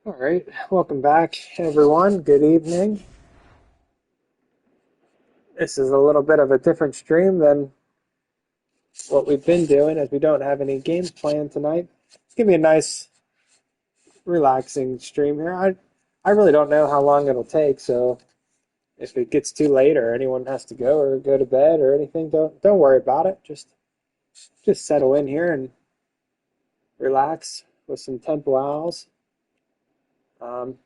All right, welcome back, everyone. Good evening. This is a little bit of a different stream than what we've been doing as we don't have any games planned tonight. It's going to be a nice, relaxing stream here. I really don't know how long it'll take, so if it gets too late or anyone has to go to bed or anything, don't worry about it. Just settle in here and relax with some Temple Owls. Um,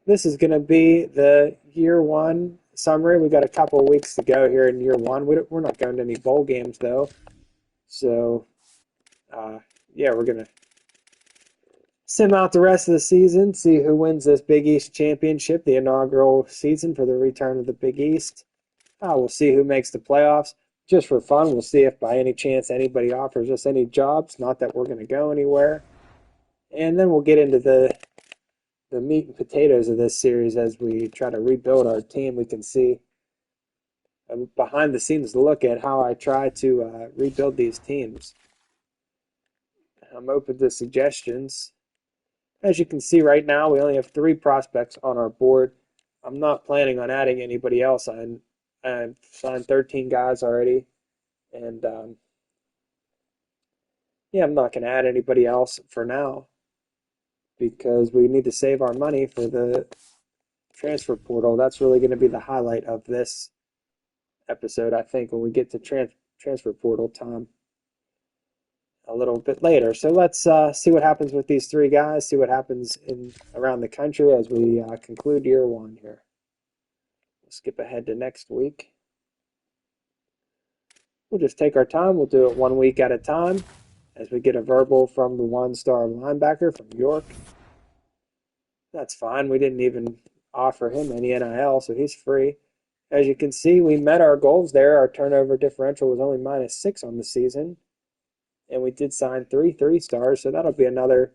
This is going to be the year one summary. We got a couple of weeks to go here in year one. We're not going to any bowl games though, so uh, yeah, we're gonna sim out the rest of the season, see who wins this Big East championship, the inaugural season for the return of the Big East. We'll see who makes the playoffs. Just for fun, we'll see if by any chance anybody offers us any jobs. Not that we're going to go anywhere, and then we'll get into the meat and potatoes of this series as we try to rebuild our team. We can see a behind the scenes look at how I try to rebuild these teams. I'm open to suggestions. As you can see right now, we only have 3 prospects on our board. I'm not planning on adding anybody else. I've signed 13 guys already, and yeah, I'm not going to add anybody else for now because we need to save our money for the transfer portal. That's really going to be the highlight of this episode, I think, when we get to transfer portal time a little bit later. So let's see what happens with these 3 guys, see what happens in around the country as we conclude year one here. We'll skip ahead to next week. We'll just take our time. We'll do it 1 week at a time as we get a verbal from the 1-star linebacker from York. That's fine. We didn't even offer him any NIL, so he's free. As you can see, we met our goals there. Our turnover differential was only -6 on the season, and we did sign 3 3-stars, so that'll be another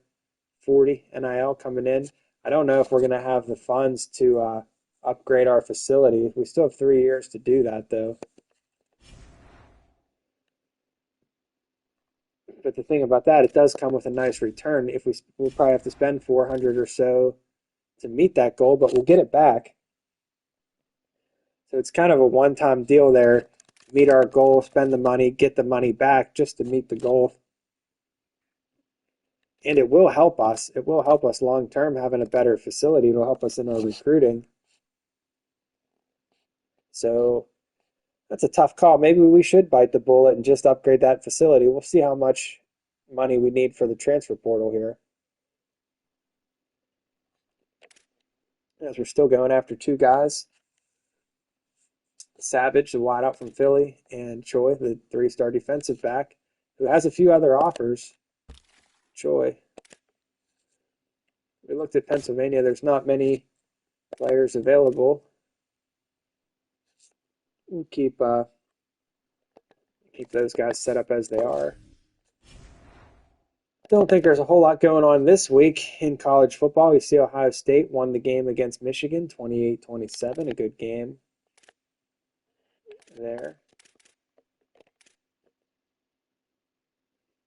40 NIL coming in. I don't know if we're going to have the funds to upgrade our facility. We still have 3 years to do that, though. But the thing about that, it does come with a nice return. If we'll probably have to spend 400 or so to meet that goal, but we'll get it back. So it's kind of a one-time deal there. Meet our goal, spend the money, get the money back just to meet the goal. And it will help us. It will help us long term having a better facility. It'll help us in our recruiting. So that's a tough call. Maybe we should bite the bullet and just upgrade that facility. We'll see how much money we need for the transfer portal here. As we're still going after 2 guys. Savage, the wideout from Philly, and Choi, the 3-star defensive back, who has a few other offers. Choi. We looked at Pennsylvania. There's not many players available. We'll keep those guys set up as they are. Don't think there's a whole lot going on this week in college football. You see Ohio State won the game against Michigan 28-27, a good game there.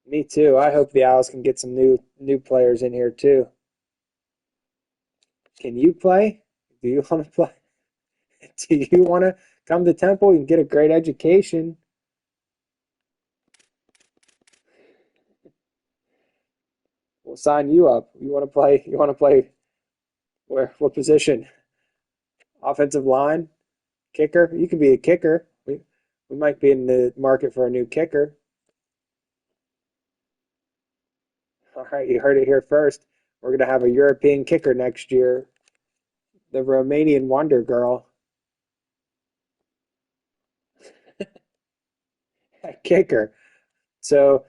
Me too. I hope the Owls can get some new players in here too. Can you play? Do you want to play? Do you want to come to Temple? You can get a great education. We'll sign you up. You want to play? You want to play where? What position? Offensive line, kicker. You could be a kicker. We might be in the market for a new kicker. All right, you heard it here first. We're going to have a European kicker next year. The Romanian Wonder Girl. Kicker. So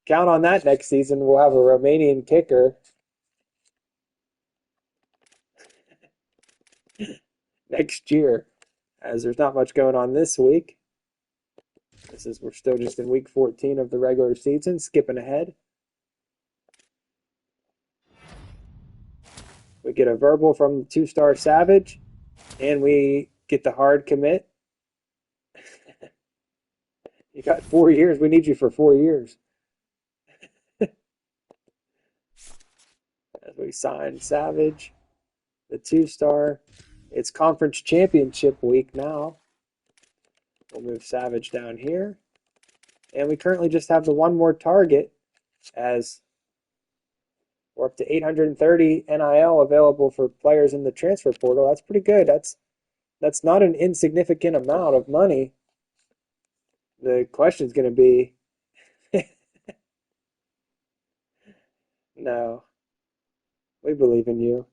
count on that next season. We'll have a Romanian kicker next year, as there's not much going on this week. We're still just in week 14 of the regular season, skipping ahead. We get a verbal from the 2-star Savage, and we get the hard commit. You got 4 years. We need you for 4 years. as we sign Savage, the 2-star. It's conference championship week now. We'll move Savage down here. And we currently just have the one more target as we're up to 830 NIL available for players in the transfer portal. That's pretty good. That's not an insignificant amount of money. The question is going to be, no, we believe in you.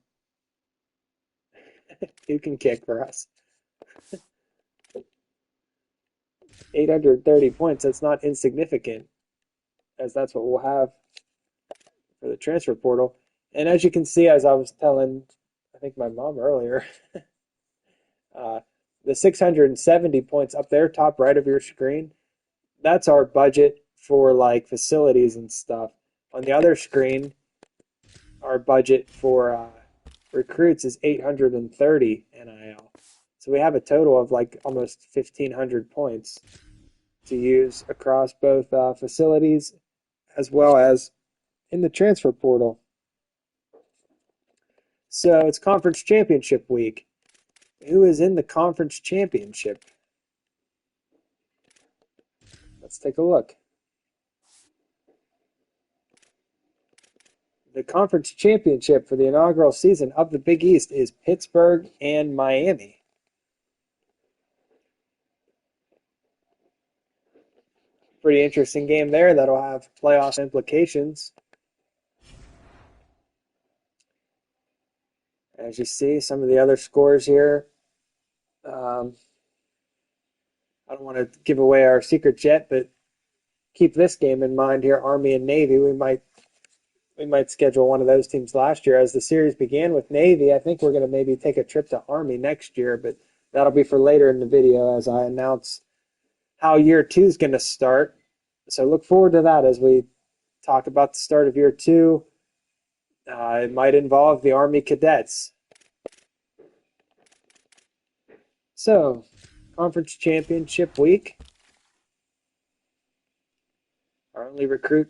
You can kick for us. 830 points, that's not insignificant, as that's what we'll have for the transfer portal. And as you can see, as I was telling, I think my mom earlier, the 670 points up there, top right of your screen, that's our budget for like facilities and stuff. On the other screen, our budget for recruits is 830 NIL. So we have a total of like almost 1,500 points to use across both facilities as well as in the transfer portal. So it's conference championship week. Who is in the conference championship? Let's take a look. The conference championship for the inaugural season of the Big East is Pittsburgh and Miami. Pretty interesting game there that'll have playoff implications. As you see, some of the other scores here. I don't want to give away our secrets yet, but keep this game in mind here, Army and Navy. We might schedule one of those teams last year. As the series began with Navy, I think we're going to maybe take a trip to Army next year, but that'll be for later in the video as I announce how year 2 is going to start. So look forward to that as we talk about the start of year 2. It might involve the Army cadets. So, conference championship week. Our only recruit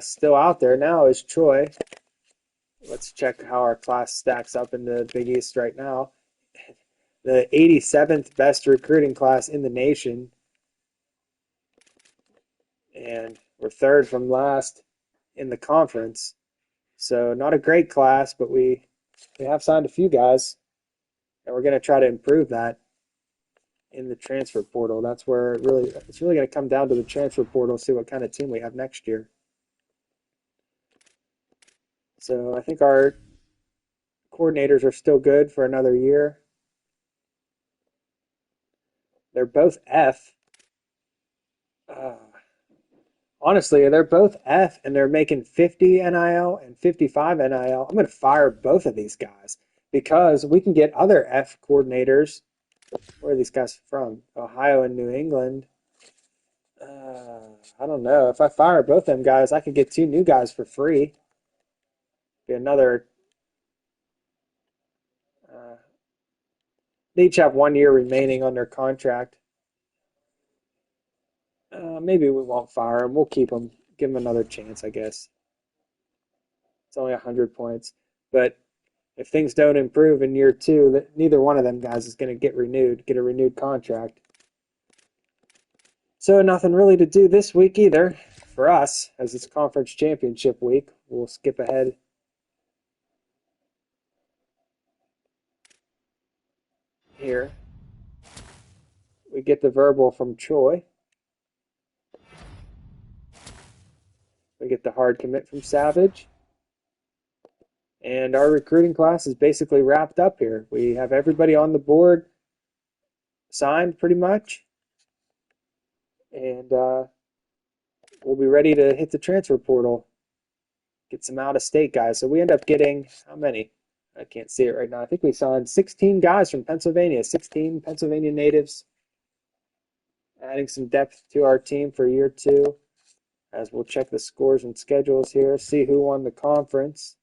still out there now is Troy. Let's check how our class stacks up in the Big East right now. The 87th best recruiting class in the nation. And we're third from last in the conference. So not a great class, but we have signed a few guys. And we're going to try to improve that in the transfer portal. That's where it's really going to come down to the transfer portal, see what kind of team we have next year. So I think our coordinators are still good for another year. They're both F. Honestly, they're both F, and they're making 50 NIL and 55 NIL. I'm going to fire both of these guys because we can get other F coordinators. Where are these guys from? Ohio and New England. I don't know. If I fire both them guys, I could get 2 new guys for free. Be another. They each have 1 year remaining on their contract. Maybe we won't fire them. We'll keep them. Give them another chance, I guess. It's only 100 points. But if things don't improve in year 2, neither one of them guys is going to get a renewed contract. So nothing really to do this week either for us, as it's conference championship week. We'll skip ahead. Here. We get the verbal from Troy. We get the hard commit from Savage. And our recruiting class is basically wrapped up here. We have everybody on the board signed pretty much. And we'll be ready to hit the transfer portal. Get some out-of-state guys. So we end up getting, how many? I can't see it right now. I think we signed 16 guys from Pennsylvania. 16 Pennsylvania natives. Adding some depth to our team for year 2. As we'll check the scores and schedules here. See who won the conference.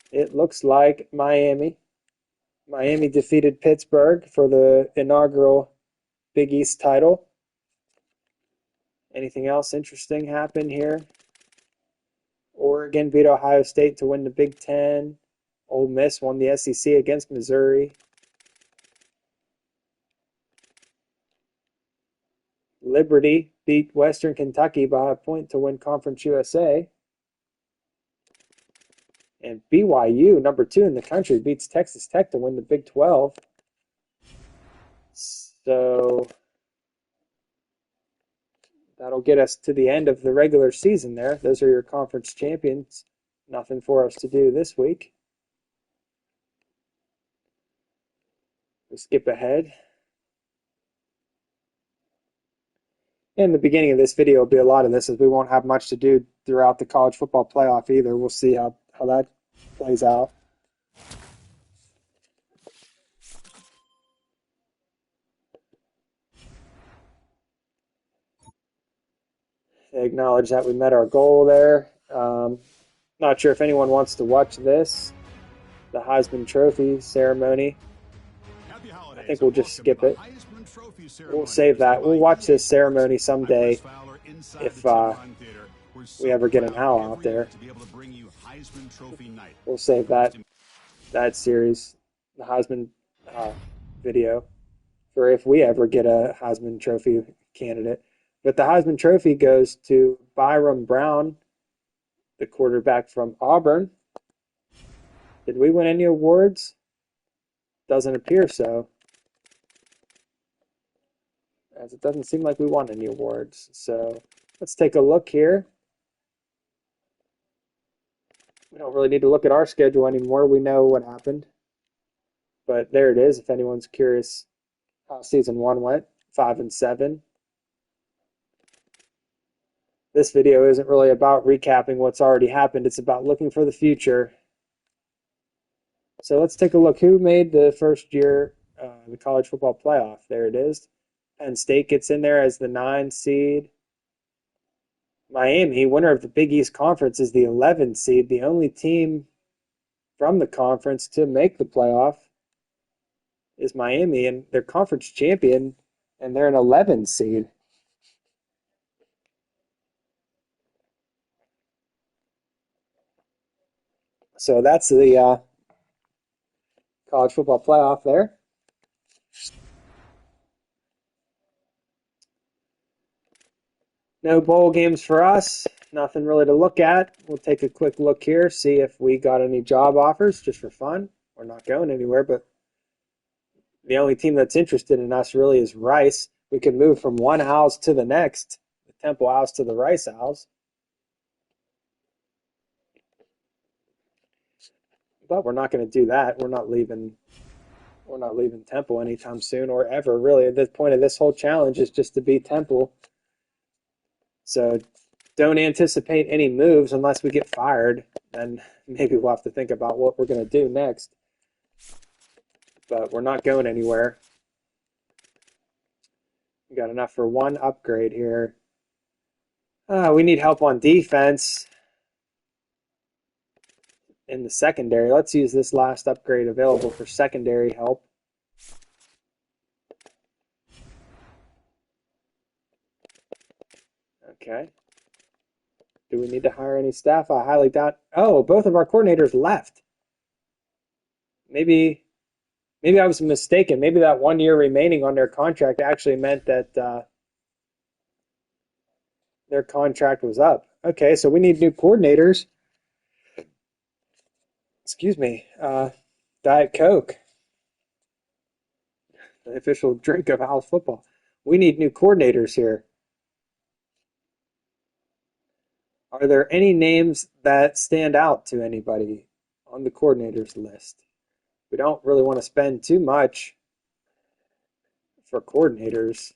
It looks like Miami. Miami defeated Pittsburgh for the inaugural Big East title. Anything else interesting happen here? Oregon beat Ohio State to win the Big Ten. Ole Miss won the SEC against Missouri. Liberty beat Western Kentucky by a point to win Conference USA. And BYU, number 2 in the country, beats Texas Tech to win the Big 12. So that'll get us to the end of the regular season there. Those are your conference champions. Nothing for us to do this week. We skip ahead. In the beginning of this video will be a lot of this, as we won't have much to do throughout the college football playoff either. We'll see how that plays out. I acknowledge that we met our goal there. Not sure if anyone wants to watch this, the Heisman Trophy ceremony. I think we'll just skip it. We'll save that. We'll watch this ceremony someday if we ever get an owl out there. We'll save that series, the Heisman video, for if we ever get a Heisman Trophy candidate. But the Heisman Trophy goes to Byram Brown, the quarterback from Auburn. Did we win any awards? Doesn't appear so, as it doesn't seem like we won any awards. So let's take a look here. We don't really need to look at our schedule anymore. We know what happened. But there it is, if anyone's curious how season 1 went, 5-7. This video isn't really about recapping what's already happened. It's about looking for the future. So let's take a look. Who made the first year the college football playoff? There it is. Penn State gets in there as the 9 seed. Miami, winner of the Big East Conference, is the 11 seed, the only team from the conference to make the playoff is Miami, and they're conference champion, and they're an 11 seed. So that's the college football playoff there. No bowl games for us. Nothing really to look at. We'll take a quick look here, see if we got any job offers just for fun. We're not going anywhere, but the only team that's interested in us really is Rice. We could move from one Owls to the next, the Temple Owls to the Rice Owls. But we're not going to do that. We're not leaving Temple anytime soon, or ever, really. At this point of this whole challenge is just to beat Temple. So don't anticipate any moves unless we get fired. Then maybe we'll have to think about what we're going to do next. But we're not going anywhere. We got enough for one upgrade here. We need help on defense in the secondary. Let's use this last upgrade available for secondary help. Okay. Do we need to hire any staff? I highly doubt. Oh, both of our coordinators left. Maybe I was mistaken. Maybe that 1 year remaining on their contract actually meant that their contract was up. Okay, so we need new coordinators. Excuse me. Diet Coke, the official drink of Owls football. We need new coordinators here. Are there any names that stand out to anybody on the coordinators list? We don't really want to spend too much for coordinators,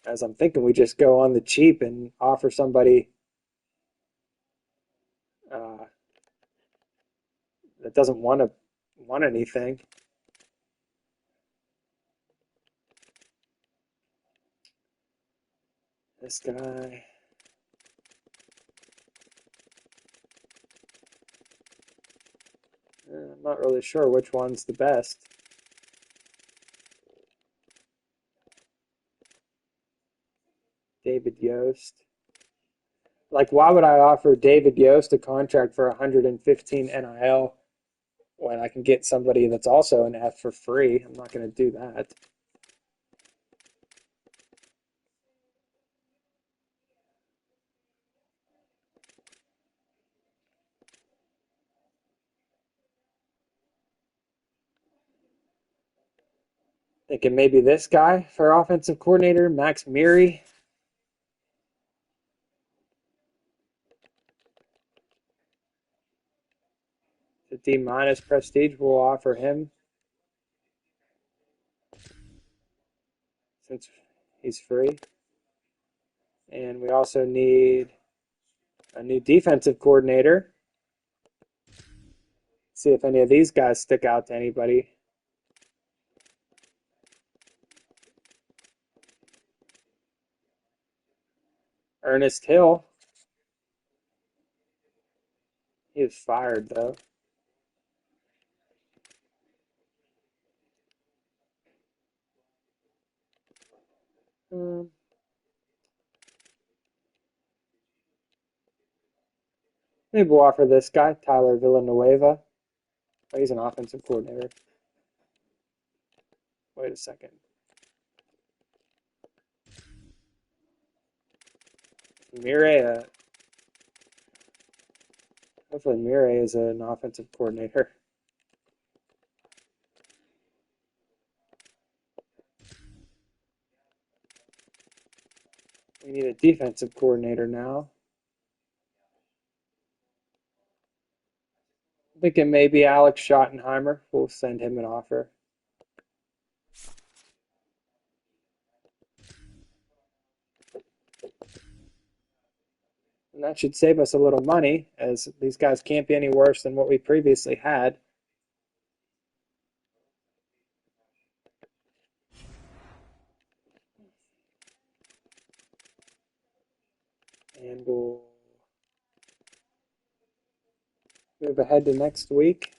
as I'm thinking we just go on the cheap and offer somebody that doesn't want anything. This guy. I'm not really sure which one's the best. David Yost. Like, why would I offer David Yost a contract for 115 NIL when I can get somebody that's also an F for free? I'm not going to do that. Thinking maybe this guy for offensive coordinator, Max Meary. The D minus prestige will offer him since he's free. And we also need a new defensive coordinator. See if any of these guys stick out to anybody. Ernest Hill. He was fired, though. Maybe we'll offer this guy, Tyler Villanueva. Oh, he's an offensive coordinator. Wait a second. Mire. Hopefully Mire is an offensive coordinator. We need a defensive coordinator now. I'm thinking maybe Alex Schottenheimer. We'll send him an offer. And that should save us a little money, as these guys can't be any worse than what we previously had. And we'll move ahead to next week.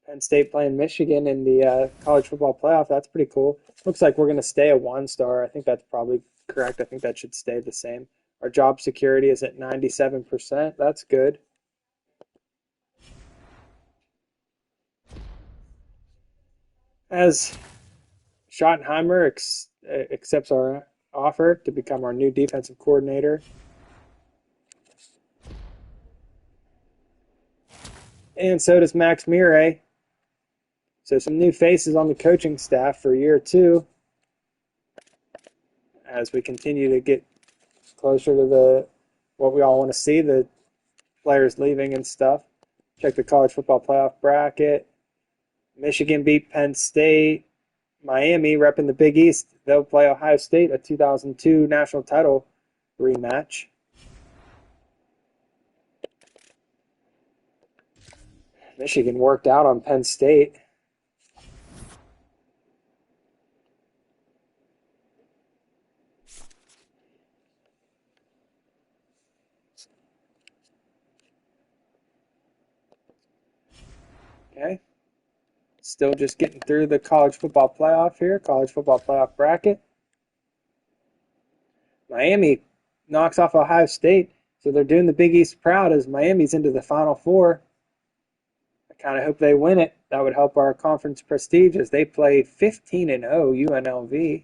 Penn State playing Michigan in the college football playoff. That's pretty cool. Looks like we're going to stay a 1-star. I think that's probably correct. I think that should stay the same. Our job security is at 97%. That's good. As Schottenheimer accepts our offer to become our new defensive coordinator. And so does Max Mire. So some new faces on the coaching staff for year 2 as we continue to get closer to what we all want to see, the players leaving and stuff. Check the college football playoff bracket. Michigan beat Penn State. Miami repping the Big East. They'll play Ohio State, a 2002 national title rematch. Michigan worked out on Penn State. Okay. Still just getting through the college football playoff here, college football playoff bracket. Miami knocks off Ohio State, so they're doing the Big East proud as Miami's into the Final Four. I kind of hope they win it. That would help our conference prestige as they play 15-0 UNLV.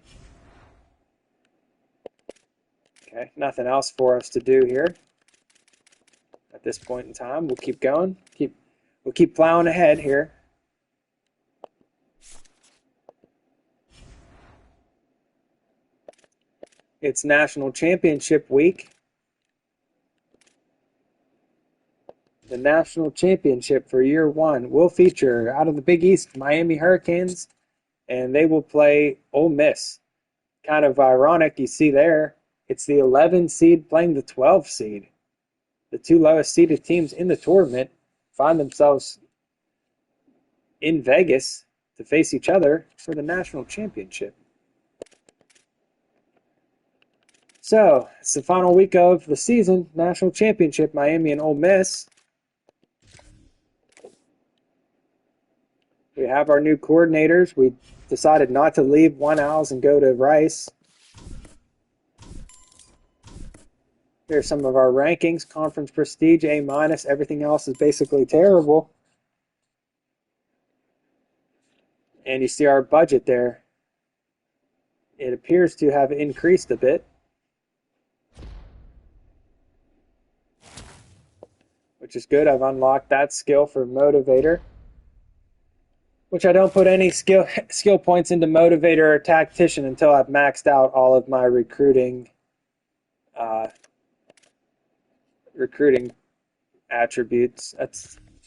Okay, nothing else for us to do here at this point in time. We'll keep going. We'll keep plowing ahead here. It's National Championship Week. The National Championship for year 1 will feature, out of the Big East, Miami Hurricanes, and they will play Ole Miss. Kind of ironic, you see there, it's the 11 seed playing the 12 seed. The 2 lowest seeded teams in the tournament find themselves in Vegas to face each other for the national championship. So, it's the final week of the season, national championship, Miami and Ole Miss. We have our new coordinators. We decided not to leave One Owls and go to Rice. Here's some of our rankings. Conference prestige, A-. Everything else is basically terrible. And you see our budget there. It appears to have increased a bit, which is good. I've unlocked that skill for Motivator, which I don't put any skill points into Motivator or Tactician until I've maxed out all of my recruiting attributes.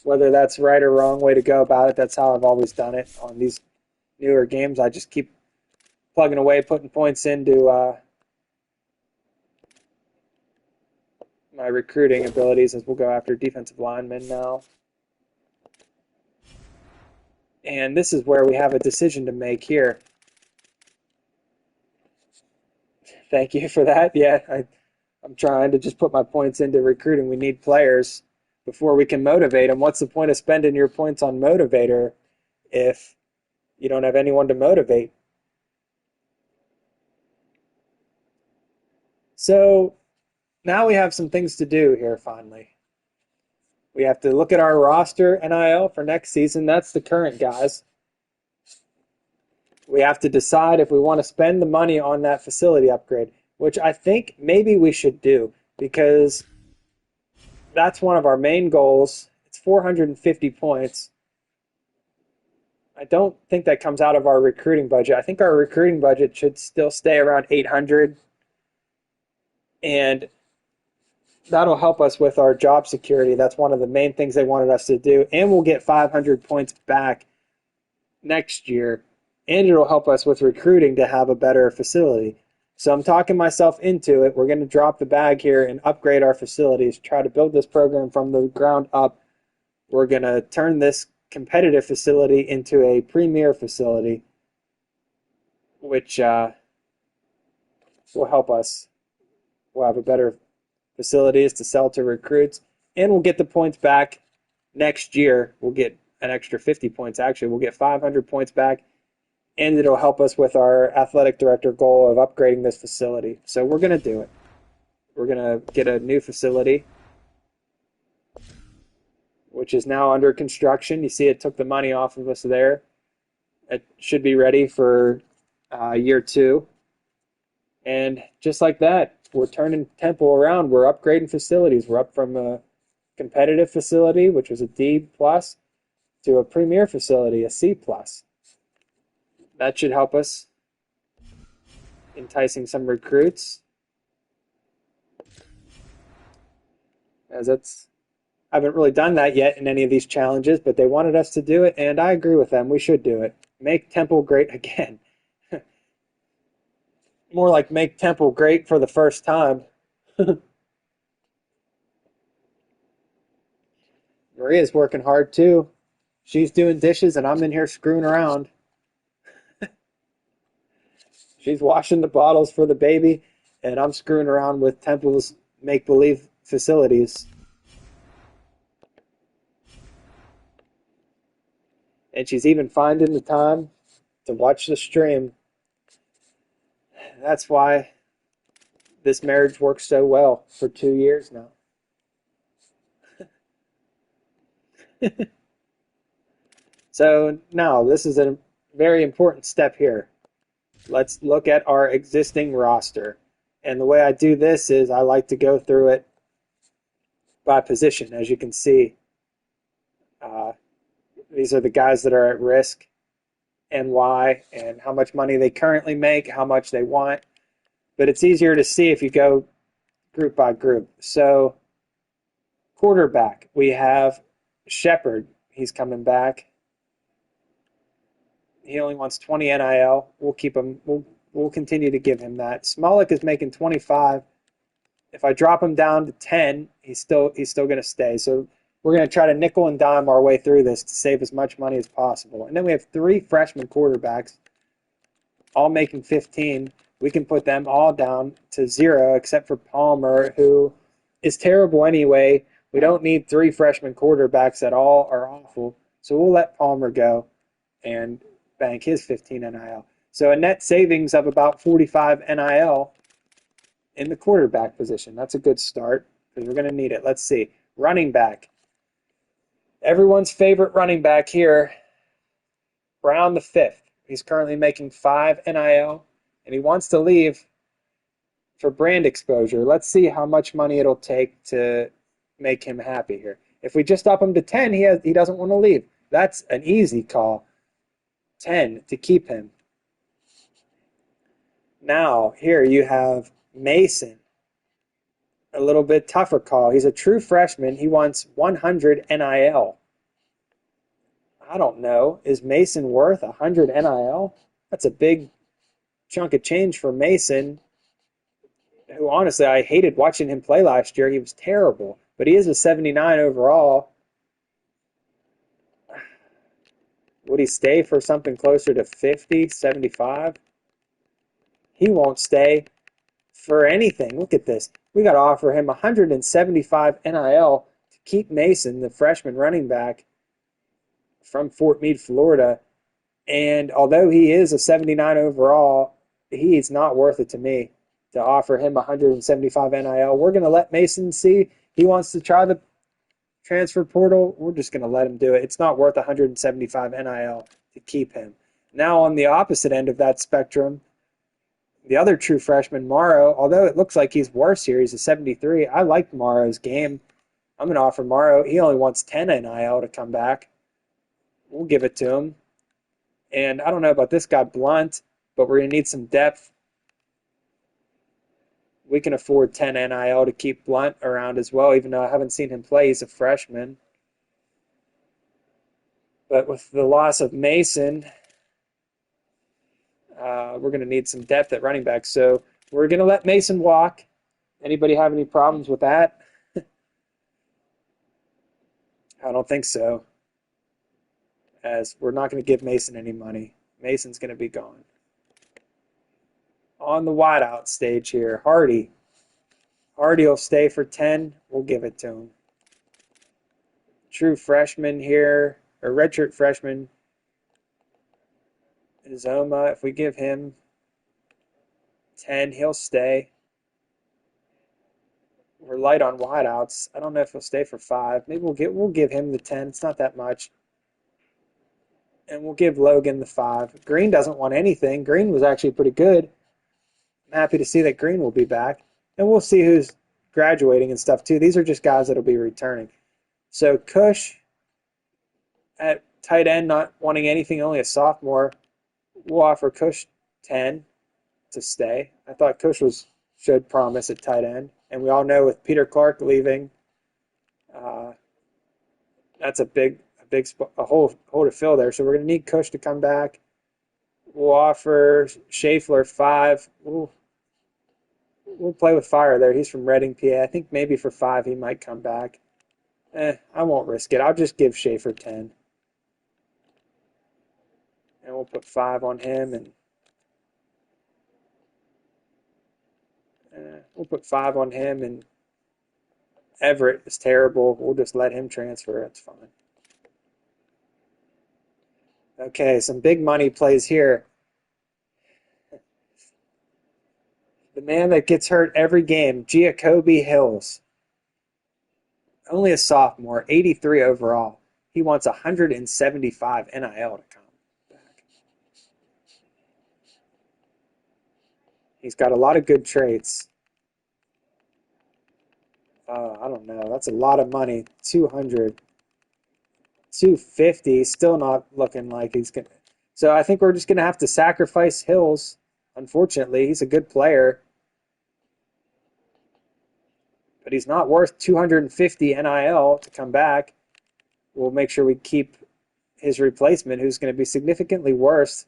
Whether that's right or wrong way to go about it, that's how I've always done it on these newer games. I just keep plugging away, putting points into my recruiting abilities, as we'll go after defensive linemen now. And this is where we have a decision to make here. Thank you for that. Yeah, I'm trying to just put my points into recruiting. We need players before we can motivate them. What's the point of spending your points on Motivator if you don't have anyone to motivate? So now we have some things to do here finally. We have to look at our roster NIL for next season. That's the current guys. We have to decide if we want to spend the money on that facility upgrade, which I think maybe we should do because that's one of our main goals. It's 450 points. I don't think that comes out of our recruiting budget. I think our recruiting budget should still stay around 800, and that'll help us with our job security. That's one of the main things they wanted us to do, and we'll get 500 points back next year, and it'll help us with recruiting to have a better facility. So I'm talking myself into it. We're going to drop the bag here and upgrade our facilities, try to build this program from the ground up. We're going to turn this competitive facility into a premier facility, which will help us. We'll have a better facilities to sell to recruits, and we'll get the points back next year. We'll get an extra 50 points. Actually, we'll get 500 points back, and it'll help us with our athletic director goal of upgrading this facility. So we're going to do it. We're going to get a new facility, which is now under construction. You see it took the money off of us there. It should be ready for year 2. And just like that, we're turning Temple around. We're upgrading facilities. We're up from a competitive facility, which was a D+, to a premier facility, a C+. That should help us enticing some recruits. As I haven't really done that yet in any of these challenges, but they wanted us to do it, and I agree with them. We should do it. Make Temple great again. More like make Temple great for the first time. Maria's working hard too. She's doing dishes, and I'm in here screwing around. She's washing the bottles for the baby, and I'm screwing around with Temple's make-believe facilities. And she's even finding the time to watch the stream. That's why this marriage works so well for 2 years now. So now this is a very important step here. Let's look at our existing roster. And the way I do this is I like to go through it by position. As you can see, these are the guys that are at risk and why, and how much money they currently make, how much they want. But it's easier to see if you go group by group. So quarterback, we have Shepard. He's coming back. He only wants 20 NIL. We'll keep him. We'll continue to give him that. Smolik is making 25. If I drop him down to 10, he's still going to stay. So we're going to try to nickel and dime our way through this to save as much money as possible. And then we have 3 freshman quarterbacks, all making 15. We can put them all down to 0, except for Palmer, who is terrible anyway. We don't need 3 freshman quarterbacks that all are awful. So we'll let Palmer go and bank his 15 NIL. So a net savings of about 45 NIL in the quarterback position. That's a good start because we're going to need it. Let's see. Running back. Everyone's favorite running back here, Brown the fifth. He's currently making 5 NIL, and he wants to leave for brand exposure. Let's see how much money it'll take to make him happy here. If we just up him to 10, he doesn't want to leave. That's an easy call. 10 to keep him. Now, here you have Mason. A little bit tougher call. He's a true freshman. He wants 100 NIL. I don't know. Is Mason worth 100 NIL? That's a big chunk of change for Mason, who honestly I hated watching him play last year. He was terrible. But he is a 79 overall. Would he stay for something closer to 50, 75? He won't stay for anything. Look at this. We got to offer him 175 NIL to keep Mason, the freshman running back from Fort Meade, Florida. And although he is a 79 overall, he's not worth it to me to offer him 175 NIL. We're going to let Mason see he wants to try the transfer portal. We're just going to let him do it. It's not worth 175 NIL to keep him. Now on the opposite end of that spectrum, the other true freshman, Morrow, although it looks like he's worse here, he's a 73. I like Morrow's game. I'm going to offer Morrow. He only wants 10 NIL to come back. We'll give it to him. And I don't know about this guy, Blunt, but we're going to need some depth. We can afford 10 NIL to keep Blunt around as well, even though I haven't seen him play. He's a freshman. But with the loss of Mason, we're going to need some depth at running back. So we're going to let Mason walk. Anybody have any problems with that? I don't think so, as we're not going to give Mason any money. Mason's going to be gone. On the wideout stage here, Hardy. Hardy will stay for 10. We'll give it to him. True freshman here, or redshirt freshman, Zoma. If we give him 10, he'll stay. We're light on wideouts. I don't know if he'll stay for 5. Maybe we'll give him the 10. It's not that much. And we'll give Logan the 5. Green doesn't want anything. Green was actually pretty good. I'm happy to see that Green will be back. And we'll see who's graduating and stuff too. These are just guys that'll be returning. So Cush at tight end, not wanting anything, only a sophomore. We'll offer Cush 10 to stay. I thought Cush showed promise at tight end. And we all know with Peter Clark leaving, that's a hole to fill there. So we're going to need Cush to come back. We'll offer Schaeffler 5. We'll play with fire there. He's from Reading, PA. I think maybe for 5 he might come back. I won't risk it. I'll just give Schaefer 10. And we'll put 5 on him. And we'll put 5 on him. And Everett is terrible. We'll just let him transfer. It's fine. Okay, some big money plays here. The man that gets hurt every game, Giacobbe Hills. Only a sophomore, 83 overall. He wants 175 NIL to come back. He's got a lot of good traits. I don't know. That's a lot of money. 200. 250. Still not looking like he's going to. So I think we're just going to have to sacrifice Hills. Unfortunately, he's a good player. But he's not worth 250 NIL to come back. We'll make sure we keep his replacement, who's going to be significantly worse,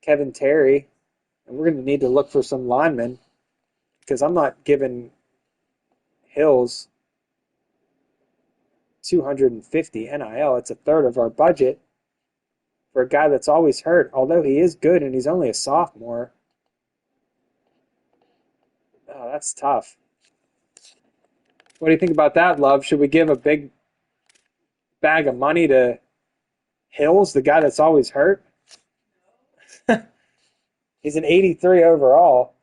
Kevin Terry. And we're going to need to look for some linemen, because I'm not giving Hills 250 NIL. It's a third of our budget for a guy that's always hurt, although he is good and he's only a sophomore. Oh, that's tough. What do you think about that, Love? Should we give a big bag of money to Hills, the guy that's always hurt? He's an 83 overall.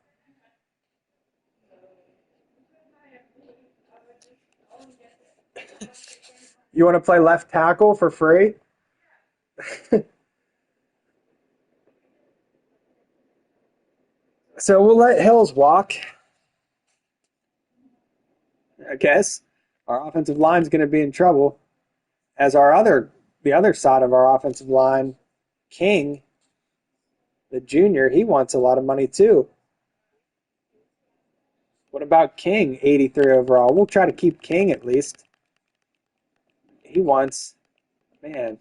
You want to play left tackle for free? So we'll let Hills walk, I guess. Our offensive line's going to be in trouble. As the other side of our offensive line, King, the junior, he wants a lot of money too. What about King, 83 overall? We'll try to keep King at least. He wants, man,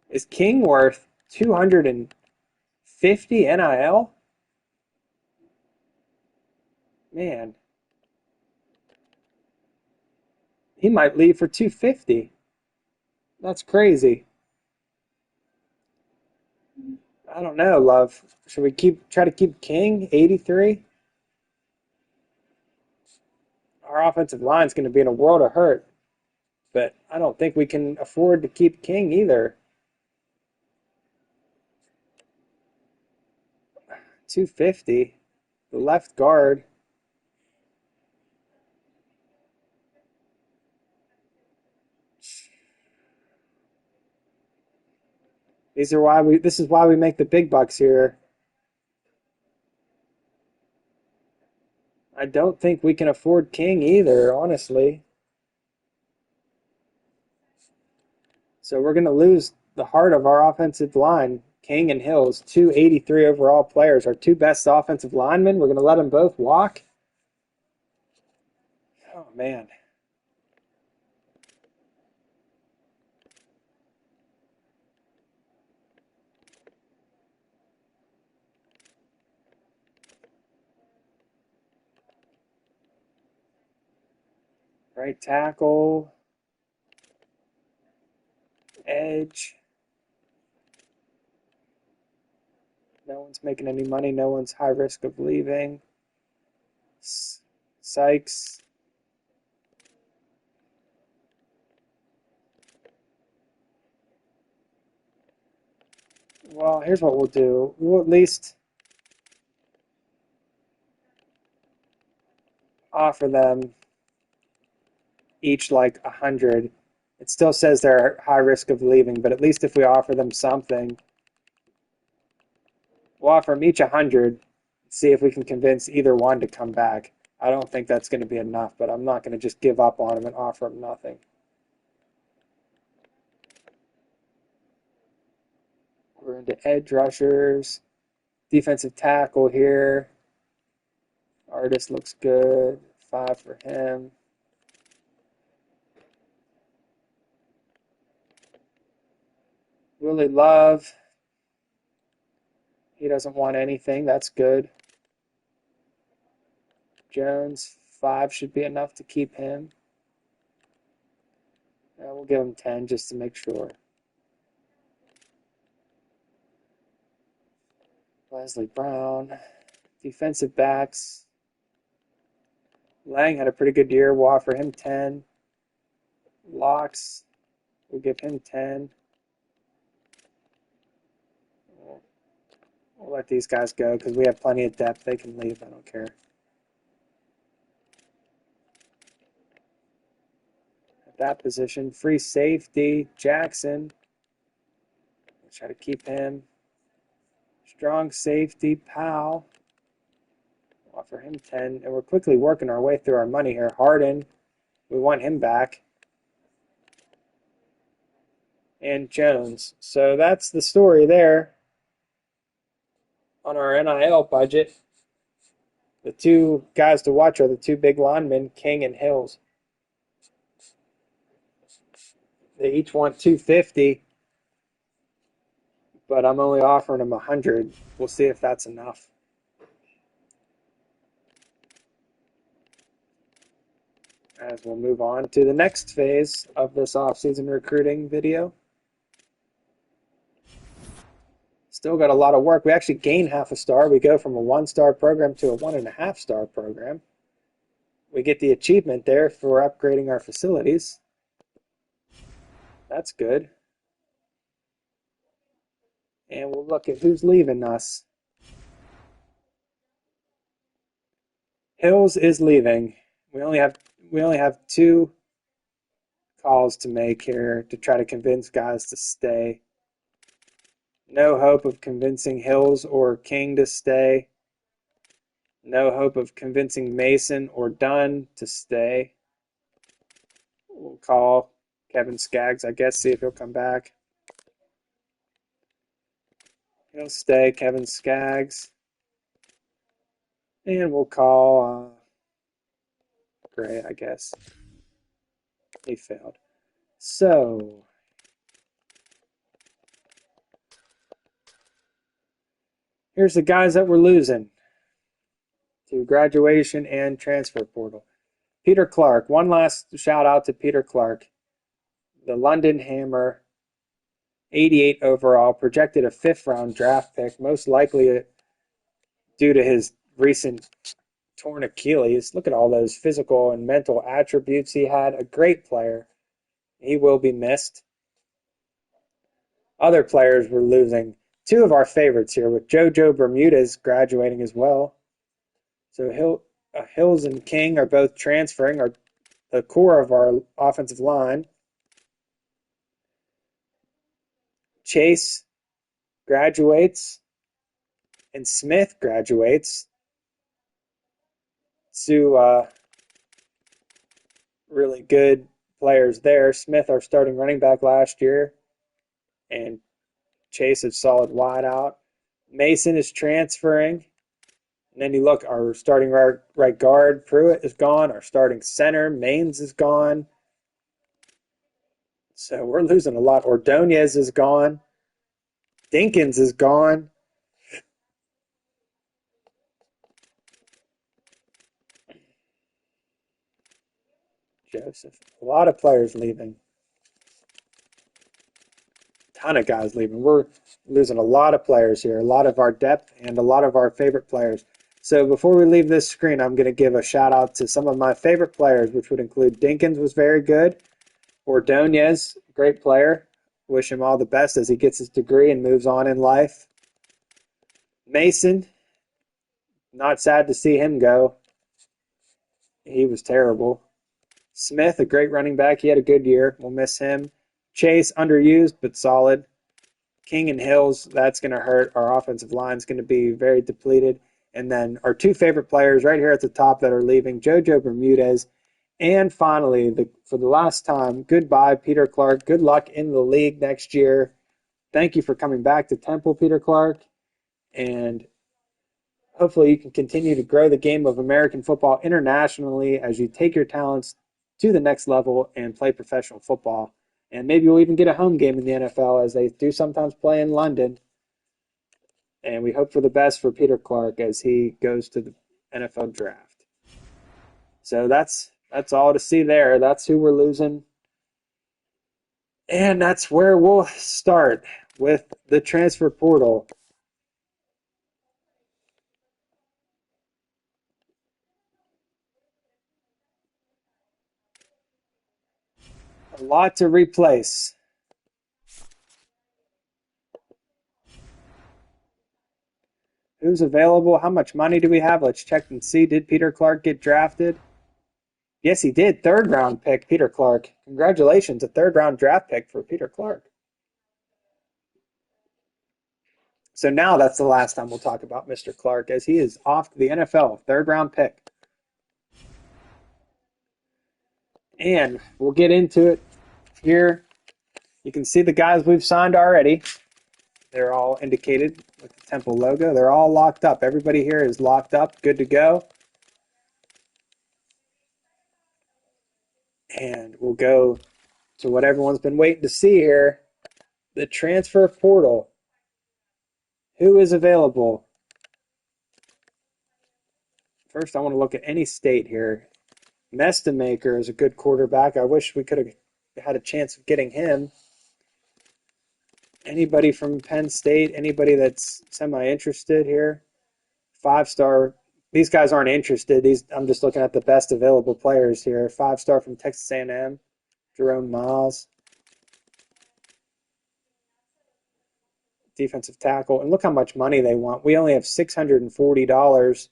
is King worth 250 NIL? Man, he might leave for 250. That's crazy. I don't know, love. Should we try to keep King 83? Our offensive line's going to be in a world of hurt, but I don't think we can afford to keep King either. 250, the left guard. This is why we make the big bucks here. I don't think we can afford King either, honestly. So we're going to lose the heart of our offensive line. King and Hills, 283 overall players, our two best offensive linemen. We're going to let them both walk. Oh, man. Right tackle. Edge. No one's making any money. No one's high risk of leaving. Sykes. Well, here's what we'll do. We'll at least offer them each like 100. It still says they're high risk of leaving, but at least if we offer them something, we'll offer them each 100. See if we can convince either one to come back. I don't think that's going to be enough, but I'm not going to just give up on them and offer them nothing. We're into edge rushers. Defensive tackle here. Artist looks good. 5 for him. Willie Love. He doesn't want anything. That's good. Jones, 5 should be enough to keep him. We'll give him 10 just to make sure. Leslie Brown. Defensive backs. Lang had a pretty good year. We'll offer him 10. Locks. We'll give him 10. We'll let these guys go because we have plenty of depth. They can leave. I don't care. At that position, free safety, Jackson. We'll try to keep him. Strong safety, Powell. We'll offer him 10. And we're quickly working our way through our money here. Harden, we want him back. And Jones. So that's the story there on our NIL budget. The two guys to watch are the two big linemen, King and Hills. They each want 250, but I'm only offering them 100. We'll see if that's enough. As we'll move on to the next phase of this off-season recruiting video. Still got a lot of work. We actually gain half a star. We go from a 1-star program to a 1.5-star program. We get the achievement there for upgrading our facilities. That's good. And we'll look at who's leaving us. Hills is leaving. We only have 2 calls to make here to try to convince guys to stay. No hope of convincing Hills or King to stay. No hope of convincing Mason or Dunn to stay. We'll call Kevin Skaggs, I guess, see if he'll come back. He'll stay, Kevin Skaggs. And we'll call Gray, I guess. He failed. So, here's the guys that we're losing to graduation and transfer portal. Peter Clark. One last shout out to Peter Clark. The London Hammer, 88 overall, projected a 5th-round draft pick, most likely due to his recent torn Achilles. Look at all those physical and mental attributes he had. A great player. He will be missed. Other players we're losing. 2 of our favorites here, with JoJo Bermudez graduating as well. So Hills and King are both transferring, are the core of our offensive line. Chase graduates, and Smith graduates. 2 really good players there. Smith, our starting running back last year, and Chase is solid wideout. Mason is transferring. And then you look, our starting right guard, Pruitt, is gone. Our starting center, Maines, is gone. So we're losing a lot. Ordonez is gone. Dinkins is gone. Joseph. A lot of players leaving. Ton of guys leaving. We're losing a lot of players here. A lot of our depth and a lot of our favorite players. So before we leave this screen, I'm going to give a shout out to some of my favorite players, which would include Dinkins was very good. Ordonez, great player. Wish him all the best as he gets his degree and moves on in life. Mason, not sad to see him go. He was terrible. Smith, a great running back. He had a good year. We'll miss him. Chase, underused but solid. King and Hills, that's going to hurt. Our offensive line is going to be very depleted. And then our 2 favorite players right here at the top that are leaving, JoJo Bermudez. And finally, for the last time, goodbye, Peter Clark. Good luck in the league next year. Thank you for coming back to Temple, Peter Clark. And hopefully you can continue to grow the game of American football internationally as you take your talents to the next level and play professional football. And maybe you'll even get a home game in the NFL, as they do sometimes play in London. And we hope for the best for Peter Clark as he goes to the NFL draft. So that's all to see there. That's who we're losing. And that's where we'll start with the transfer portal. A lot to replace. Who's available? How much money do we have? Let's check and see. Did Peter Clark get drafted? Yes, he did. 3rd round pick, Peter Clark. Congratulations, a 3rd round draft pick for Peter Clark. So now that's the last time we'll talk about Mr. Clark, as he is off to the NFL, 3rd round pick. And we'll get into it here. You can see the guys we've signed already. They're all indicated with the Temple logo. They're all locked up. Everybody here is locked up, good to go. And we'll go to what everyone's been waiting to see here, the transfer portal. Who is available? First, I want to look at any state here. Mestamaker is a good quarterback. I wish we could have had a chance of getting him. Anybody from Penn State? Anybody that's semi-interested here? 5-star. These guys aren't interested. I'm just looking at the best available players here. 5-star from Texas A&M, Jerome Miles. Defensive tackle. And look how much money they want. We only have $640.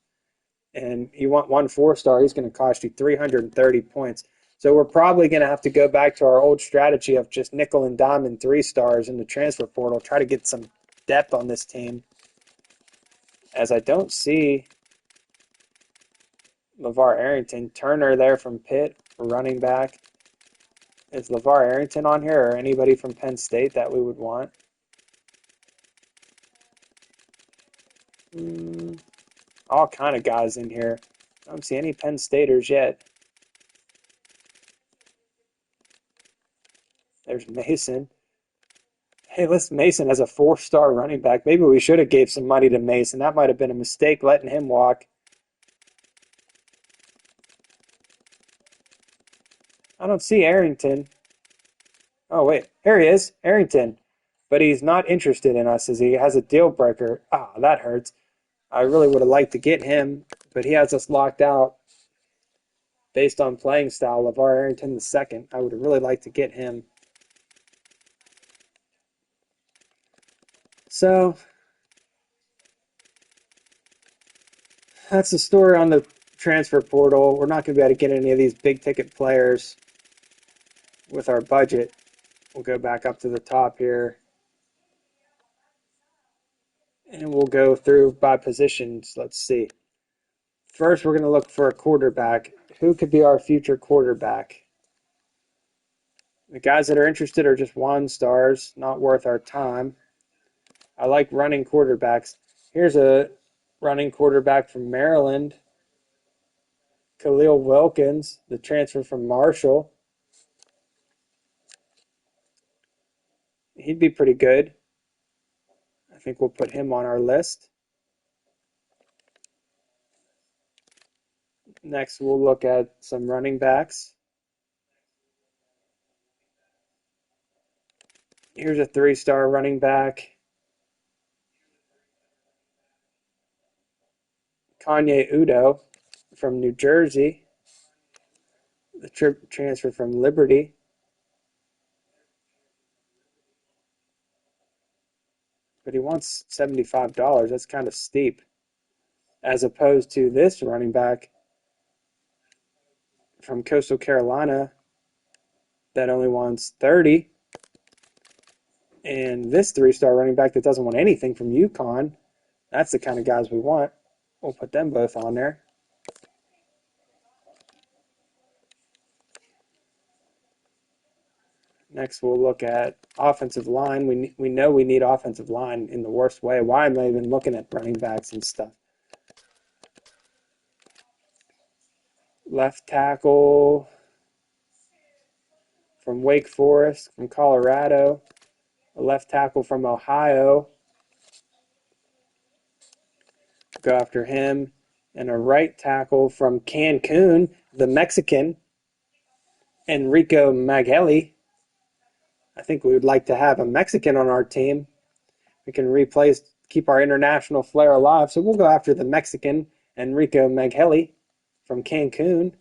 And you want one 4-star, he's going to cost you 330 points. So we're probably going to have to go back to our old strategy of just nickel and diamond 3-stars in the transfer portal, try to get some depth on this team. As I don't see LeVar Arrington. Turner there from Pitt, running back. Is LeVar Arrington on here or anybody from Penn State that we would want? All kind of guys in here. I don't see any Penn Staters yet. There's Mason. Hey, listen, Mason has a 4-star running back. Maybe we should have gave some money to Mason. That might have been a mistake letting him walk. I don't see Arrington. Oh, wait. Here he is. Arrington. But he's not interested in us as he has a deal breaker. Ah, that hurts. I really would have liked to get him, but he has us locked out based on playing style. LeVar Arrington II. I would have really liked to get him. So that's the story on the transfer portal. We're not going to be able to get any of these big ticket players with our budget. We'll go back up to the top here. And we'll go through by positions. Let's see. First, we're going to look for a quarterback. Who could be our future quarterback? The guys that are interested are just 1-stars, not worth our time. I like running quarterbacks. Here's a running quarterback from Maryland. Khalil Wilkins, the transfer from Marshall. He'd be pretty good. I think we'll put him on our list. Next, we'll look at some running backs. Here's a 3-star running back. Kanye Udo from New Jersey. The transfer from Liberty. But he wants $75. That's kind of steep. As opposed to this running back from Coastal Carolina that only wants 30. And this 3-star running back that doesn't want anything from UConn. That's the kind of guys we want. We'll put them both on there. Next, we'll look at offensive line. We know we need offensive line in the worst way. Why am I even looking at running backs and stuff? Left tackle from Wake Forest, from Colorado. A left tackle from Ohio. Go after him. And a right tackle from Cancun, the Mexican, Enrico Magelli. I think we would like to have a Mexican on our team. We can keep our international flair alive. So we'll go after the Mexican, Enrico Magelli from Cancun.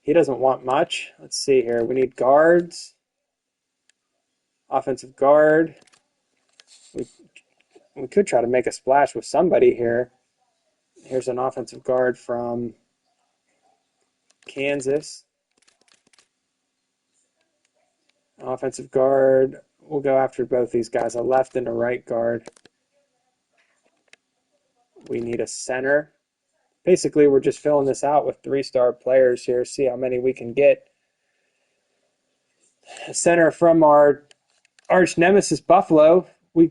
He doesn't want much. Let's see here. We need guards. Offensive guard. We could try to make a splash with somebody here. Here's an offensive guard from Kansas. Offensive guard. We'll go after both these guys, a left and a right guard. We need a center. Basically, we're just filling this out with 3-star players here. See how many we can get. A center from our arch nemesis, Buffalo. We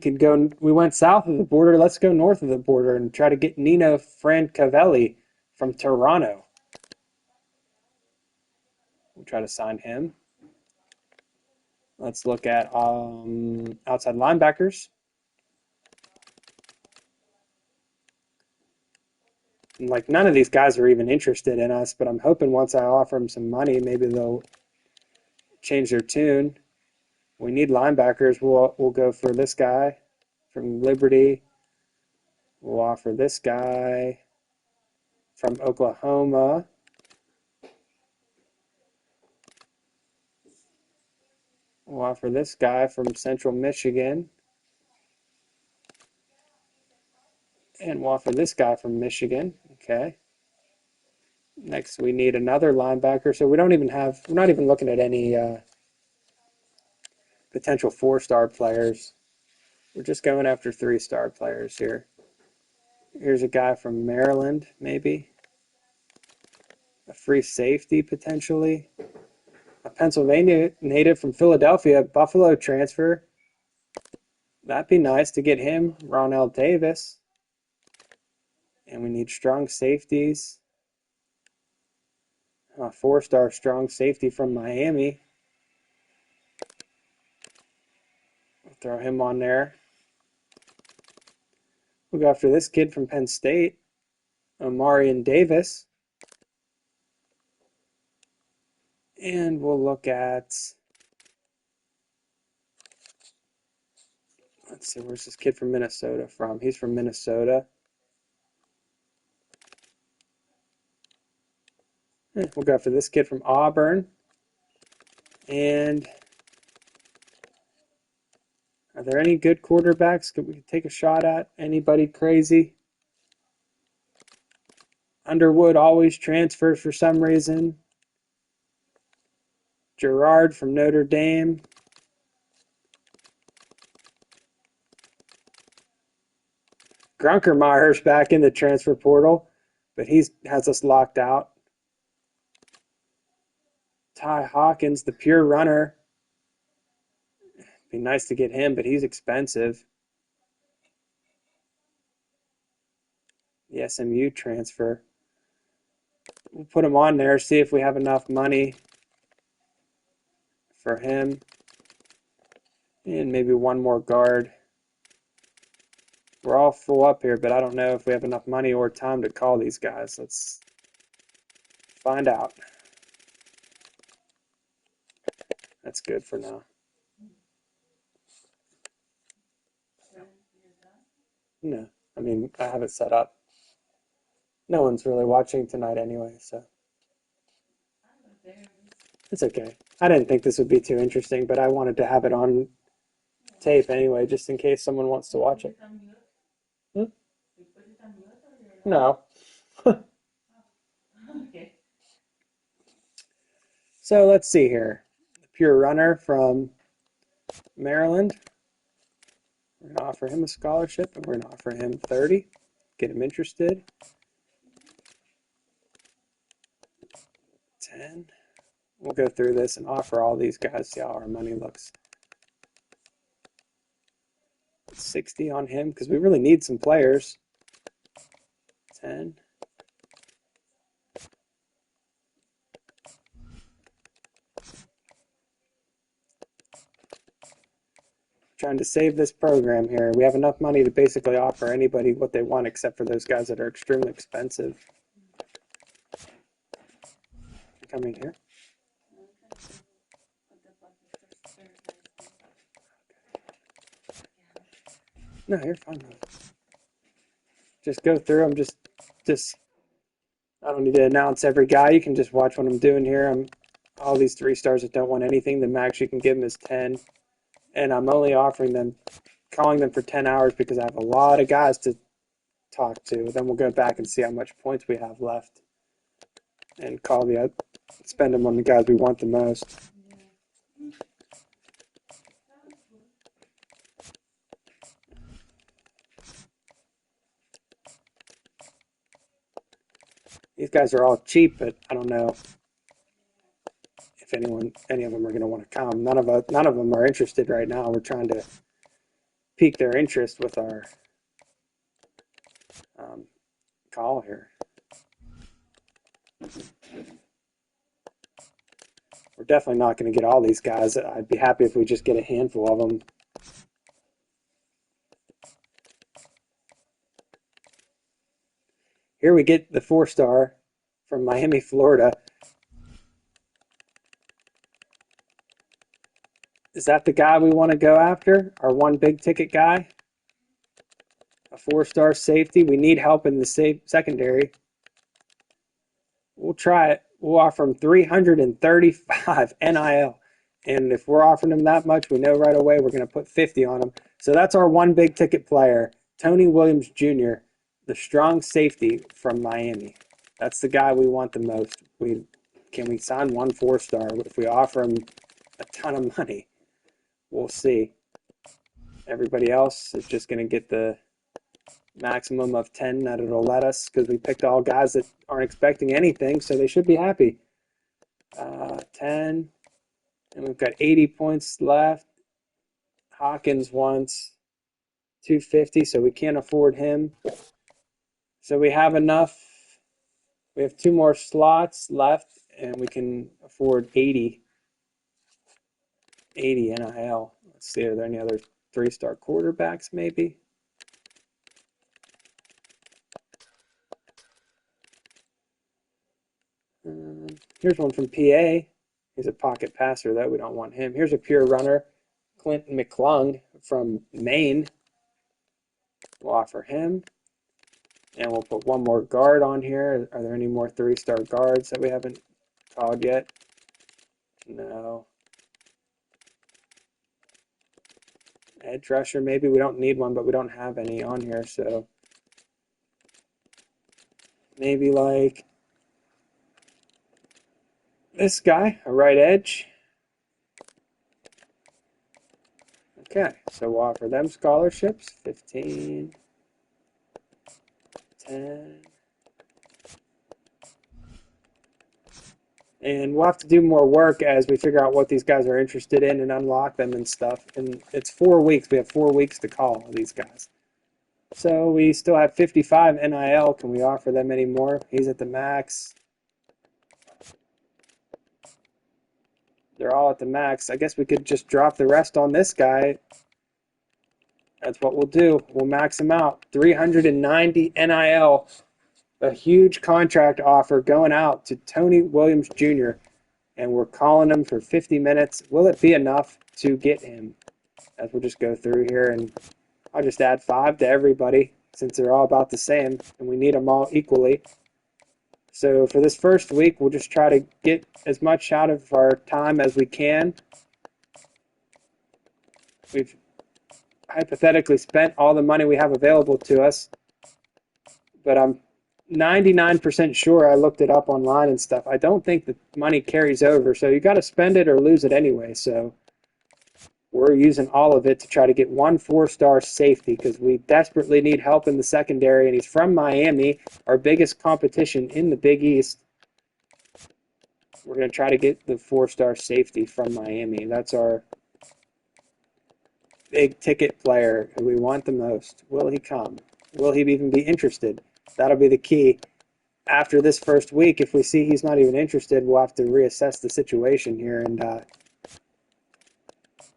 went south of the border. Let's go north of the border and try to get Nino Francavelli from Toronto. We'll try to sign him. Let's look at outside linebackers. And none of these guys are even interested in us, but I'm hoping once I offer them some money, maybe they'll change their tune. We need linebackers. We'll go for this guy from Liberty. We'll offer this guy from Oklahoma. We'll offer this guy from Central Michigan. And we'll offer this guy from Michigan. Okay. Next, we need another linebacker. So we don't even have, we're not even looking at any potential 4-star players. We're just going after 3-star players here. Here's a guy from Maryland, maybe. A free safety, potentially. A Pennsylvania native from Philadelphia, Buffalo transfer. That'd be nice to get him, Ronell Davis. And we need strong safeties. A 4-star strong safety from Miami. We'll throw him on there. We'll go after this kid from Penn State, Omarion Davis. And we'll look at, let's see, where's this kid from Minnesota from? He's from Minnesota. We'll go after this kid from Auburn. And are there any good quarterbacks that we could take a shot at? Anybody crazy? Underwood always transfers for some reason. Gerard from Notre Dame. Grunkermeyer's back in the transfer portal, but he has us locked out. Ty Hawkins, the pure runner. Be nice to get him, but he's expensive. The SMU transfer. We'll put him on there, see if we have enough money for him. And maybe one more guard. We're all full up here, but I don't know if we have enough money or time to call these guys. Let's find out. That's good for now. No, I mean, I have it set up. No one's really watching tonight anyway, so it's okay. I didn't think this would be too interesting, but I wanted to have it on tape anyway, just in case someone wants to watch it. No. So let's see here. The pure runner from Maryland. We're going to offer him a scholarship, and we're going to offer him 30. Get him interested. 10. We'll go through this and offer all these guys, see how our money looks. 60 on him, because we really need some players. 10. Trying to save this program here. We have enough money to basically offer anybody what they want except for those guys that are extremely expensive. Coming here. No, you're fine. Just go through them. Just. I don't need to announce every guy. You can just watch what I'm doing here. All these 3-stars that don't want anything. The max you can give them is 10, and I'm only calling them for 10 hours because I have a lot of guys to talk to. Then we'll go back and see how much points we have left, and spend them on the guys we want the most. These guys are all cheap, but I don't know if any of them are going to want to come. None of them are interested right now. We're trying to pique their interest with our call here. We're definitely not going to get all these guys. I'd be happy if we just get a handful of them. Here we get the 4-star from Miami, Florida. Is that the guy we want to go after? Our one big ticket guy? A 4-star safety. We need help in the secondary. We'll try it. We'll offer him $335 NIL. And if we're offering him that much, we know right away we're going to put 50 on him. So that's our one big ticket player, Tony Williams Jr., the strong safety from Miami. That's the guy we want the most. Can we sign one 4-star? If we offer him a ton of money, we'll see. Everybody else is just going to get the maximum of 10 that it'll let us because we picked all guys that aren't expecting anything, so they should be happy. 10, and we've got 80 points left. Hawkins wants 250, so we can't afford him. So we have enough. We have 2 more slots left, and we can afford 80 NIL. Let's see, are there any other 3-star quarterbacks maybe? Here's one from PA. He's a pocket passer, though. We don't want him. Here's a pure runner, Clinton McClung from Maine. We'll offer him. And we'll put one more guard on here. Are there any more 3-star guards that we haven't called yet? No. Edge rusher, maybe. We don't need one, but we don't have any on here, so maybe like this guy, a right edge. Okay, so we'll offer them scholarships, 15, 10. And we'll have to do more work as we figure out what these guys are interested in and unlock them and stuff. And it's 4 weeks. We have 4 weeks to call these guys. So we still have 55 NIL. Can we offer them any more? He's at the max. They're all at the max. I guess we could just drop the rest on this guy. That's what we'll do. We'll max him out. 390 NIL. A huge contract offer going out to Tony Williams Jr. And we're calling him for 50 minutes. Will it be enough to get him? As we'll just go through here, and I'll just add 5 to everybody since they're all about the same, and we need them all equally. So for this first week, we'll just try to get as much out of our time as we can. We've hypothetically spent all the money we have available to us, but I'm 99% sure, I looked it up online and stuff, I don't think the money carries over, so you got to spend it or lose it anyway. So we're using all of it to try to get one 4-star safety because we desperately need help in the secondary, and he's from Miami, our biggest competition in the Big East. We're going to try to get the 4-star safety from Miami. That's our big ticket player who we want the most. Will he come? Will he even be interested? That'll be the key. After this first week, if we see he's not even interested, we'll have to reassess the situation here, and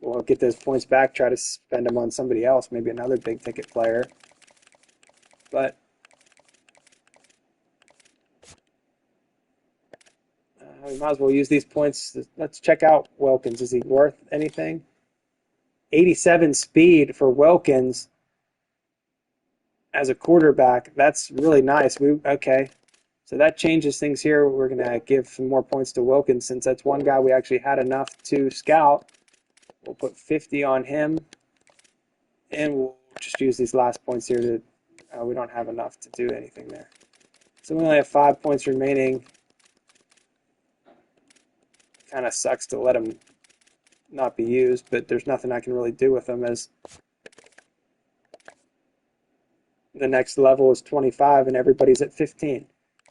we'll get those points back, try to spend them on somebody else, maybe another big ticket player. But we might as well use these points. Let's check out Wilkins. Is he worth anything? 87 speed for Wilkins as a quarterback. That's really nice. Okay. So that changes things here. We're going to give some more points to Wilkins since that's one guy we actually had enough to scout. We'll put 50 on him. And we'll just use these last points here to, we don't have enough to do anything there. So we only have 5 points remaining. Kind of sucks to let them not be used, but there's nothing I can really do with them as the next level is 25 and everybody's at 15.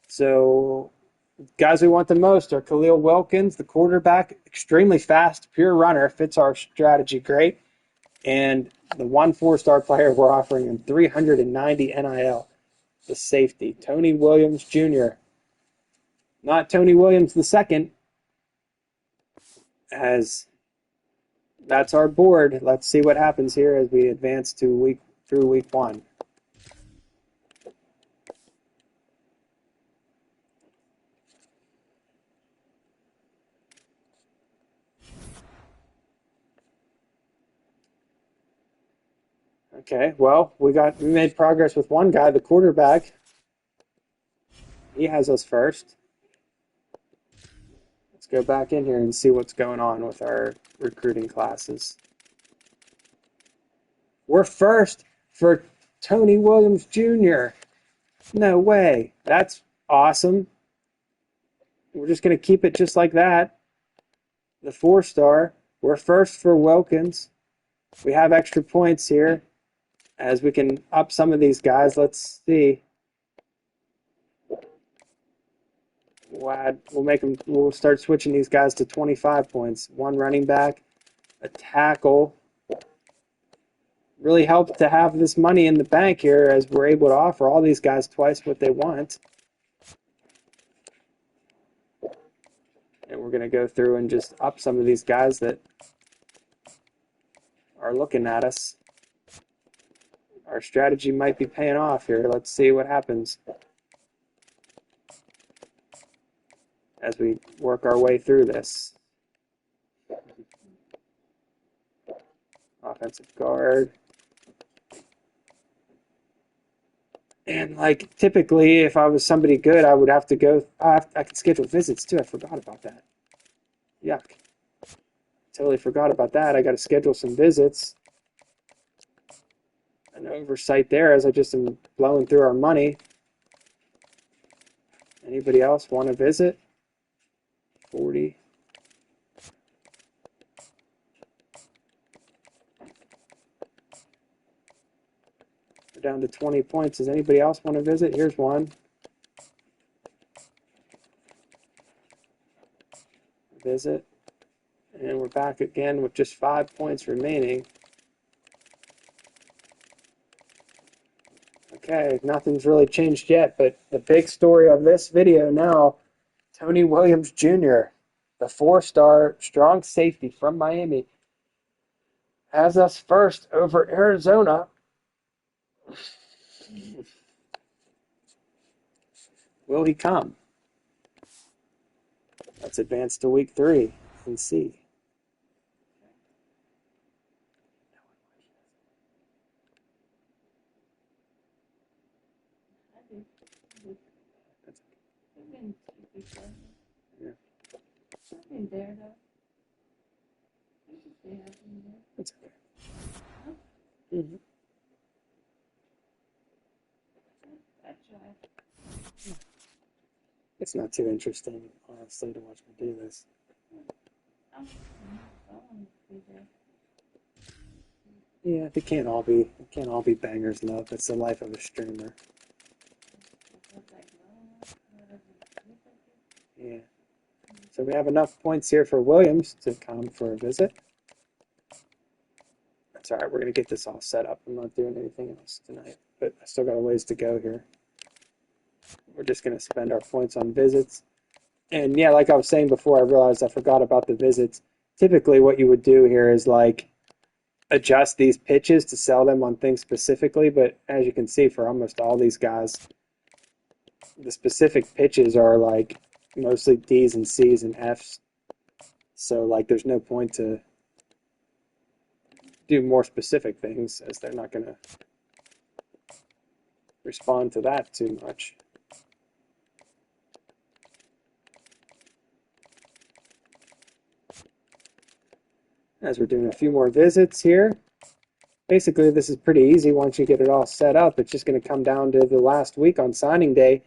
So guys we want the most are Khalil Wilkins, the quarterback, extremely fast, pure runner, fits our strategy great. And the one 4-star player we're offering him 390 NIL, the safety, Tony Williams Jr. Not Tony Williams II, as that's our board. Let's see what happens here as we advance to through week 1. Okay, well, we made progress with one guy, the quarterback. He has us first. Let's go back in here and see what's going on with our recruiting classes. We're first for Tony Williams Jr. No way. That's Awesome. We're just going to keep it just like that. The 4-star. We're first for Wilkins. We have extra points here as we can up some of these guys. Let's see. We'll start switching these guys to 25 points. One running back, a tackle. Really helps to have this money in the bank here as we're able to offer all these guys twice what they want. And we're going to go through and just up some of these guys that are looking at us. Our strategy might be paying off here. Let's see what happens as we work our way through this. Offensive guard. And like typically, if I was somebody good, I would have to go. I could schedule visits too. I forgot about that. Yuck. Totally forgot about that. I got to schedule some visits. An oversight there as I just am blowing through our money. Anybody else want to visit? 40. We're down to 20 points. Does anybody else want to visit? Here's one. Visit. And we're back again with just 5 points remaining. Okay, nothing's really changed yet, but the big story of this video now, Tony Williams Jr., the 4-star strong safety from Miami, has us first over Arizona. Will he come? Let's advance to week 3 and see. Yeah. That's okay. Mm-hmm. It's not too interesting, honestly, to watch me do this. Yeah, it can't all be bangers love. That's the life of a streamer. Yeah. So we have enough points here for Williams to come for a visit. That's all right. We're going to get this all set up. I'm not doing anything else tonight, but I still got a ways to go here. We're just going to spend our points on visits. And yeah, like I was saying before, I realized I forgot about the visits. Typically what you would do here is like adjust these pitches to sell them on things specifically, but as you can see for almost all these guys, the specific pitches are like mostly D's and C's and F's. So like there's no point to do more specific things as they're not going to respond to that too much. As we're doing a few more visits here, basically this is pretty easy once you get it all set up. It's just going to come down to the last week on signing day.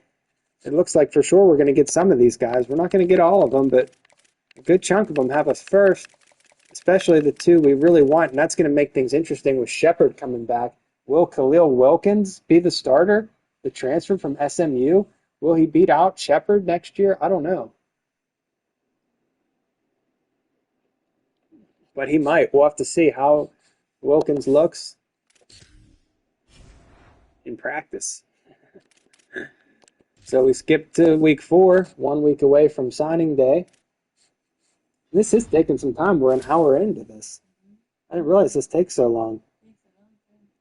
It looks like for sure we're going to get some of these guys. We're not going to get all of them, but a good chunk of them have us first, especially the 2 we really want, and that's going to make things interesting with Shepard coming back. Will Khalil Wilkins be the starter, the transfer from SMU? Will he beat out Shepard next year? I don't know. But he might. We'll have to see how Wilkins looks in practice. So we skipped to week 4, 1 week away from signing day. This is taking some time. We're an hour into this. I didn't realize this takes so long.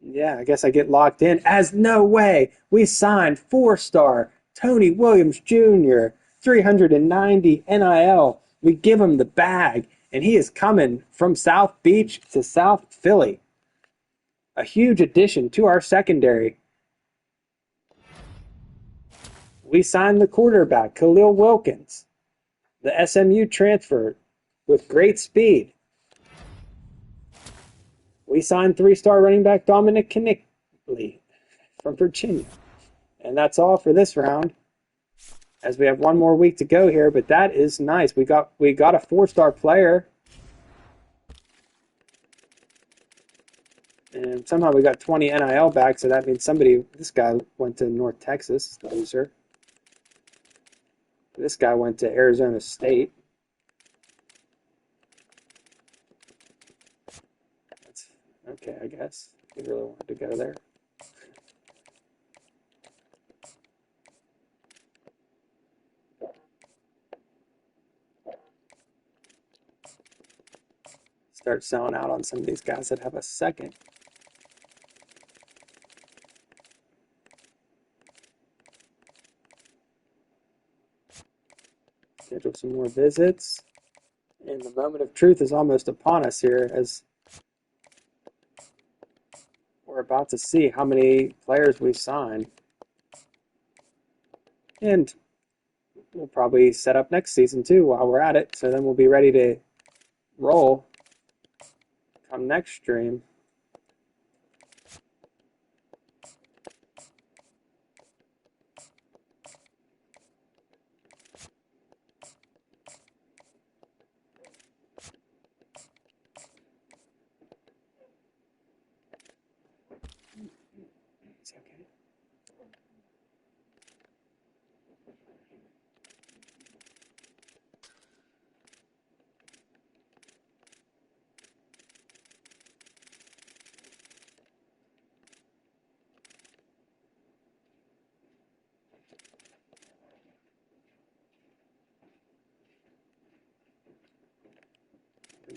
Yeah, I guess I get locked in. As no way, we signed 4-star Tony Williams Jr., 390 NIL. We give him the bag, and he is coming from South Beach to South Philly. A huge addition to our secondary. We signed the quarterback, Khalil Wilkins, the SMU transfer with great speed. We signed 3-star running back Dominic Kinnickley from Virginia. And that's all for this round. as we have one more week to go here, but that is nice. We got a 4-star player. And somehow we got 20 NIL back, so that means this guy went to North Texas, the loser. This guy went to Arizona State. That's okay, I guess. He really wanted to go there. Start selling out on some of these guys that have a second. Schedule some more visits. And the moment of truth is almost upon us here, as we're about to see how many players we sign. And we'll probably set up next season too while we're at it. So then we'll be ready to roll come next stream. It's okay.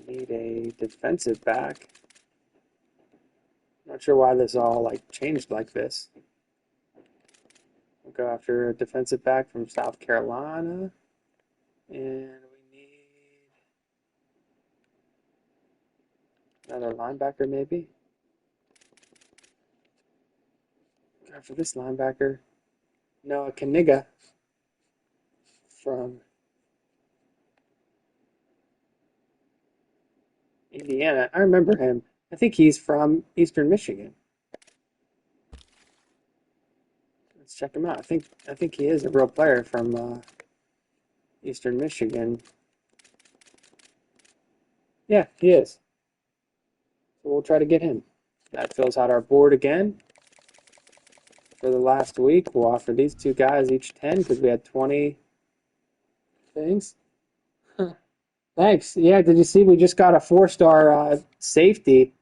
We need a defensive back. Not sure why this all changed like this. We'll go after a defensive back from South Carolina. And we need another linebacker maybe. Go after this linebacker. Noah Kaniga from Indiana. I remember him. I think he's from Eastern Michigan. Let's check him out. I think he is a real player from Eastern Michigan. Yeah, he is. So we'll try to get him. That fills out our board again. For the last week, we'll offer these two guys each 10 because we had 20 things. Thanks. Yeah, did you see we just got a 4-star safety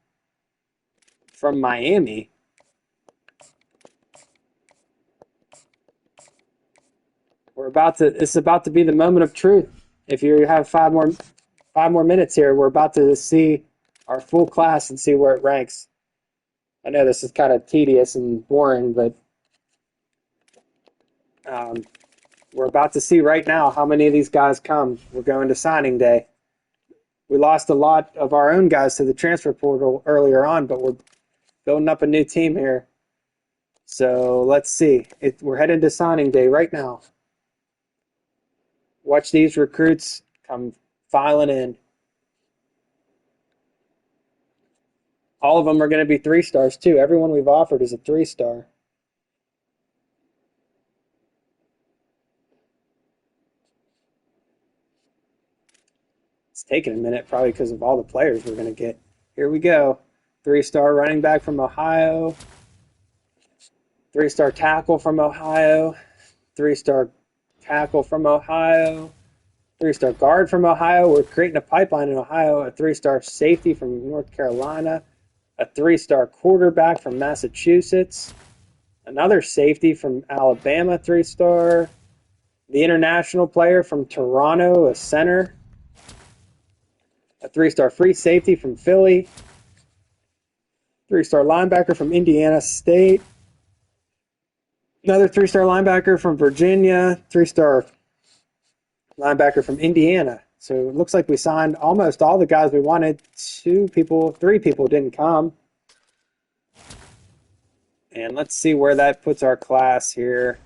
from Miami? It's about to be the moment of truth. If you have five more minutes here, we're about to see our full class and see where it ranks. I know this is kind of tedious and boring, but we're about to see right now how many of these guys come. We're going to signing day. We lost a lot of our own guys to the transfer portal earlier on, but we're building up a new team here. So let's see. We're headed to signing day right now. Watch these recruits come filing in. All of them are going to be 3-stars too. Everyone we've offered is a 3-star. It's taking a minute probably because of all the players we're going to get. Here we go. 3-star running back from Ohio. 3-star tackle from Ohio. 3-star tackle from Ohio. 3-star guard from Ohio. We're creating a pipeline in Ohio. A 3-star safety from North Carolina. A 3-star quarterback from Massachusetts. Another safety from Alabama, 3-star. The international player from Toronto, a center. A 3-star free safety from Philly. 3-star linebacker from Indiana State. Another 3-star linebacker from Virginia. 3-star linebacker from Indiana. So it looks like we signed almost all the guys we wanted. 3 people didn't come. And let's see where that puts our class here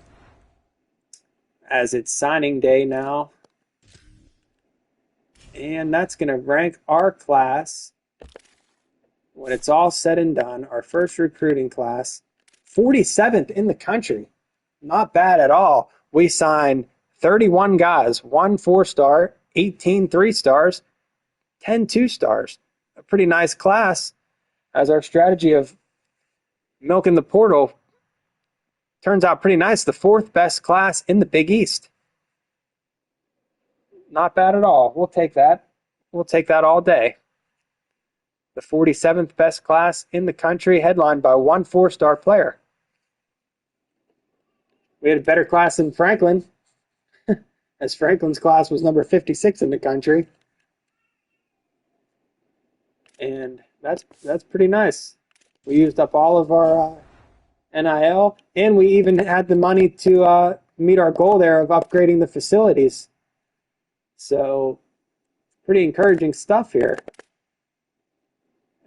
as it's signing day now. And that's going to rank our class, when it's all said and done, our first recruiting class, 47th in the country. Not bad at all. We signed 31 guys, 1 4-star, 18 3-stars, 10 2-stars. A pretty nice class, as our strategy of milking the portal turns out pretty nice. The 4th best class in the Big East. Not bad at all. We'll take that. We'll take that all day. The 47th best class in the country, headlined by 1 4-star player. We had a better class than Franklin, as Franklin's class was number 56 in the country. And that's pretty nice. We used up all of our NIL, and we even had the money to meet our goal there of upgrading the facilities. So, pretty encouraging stuff here.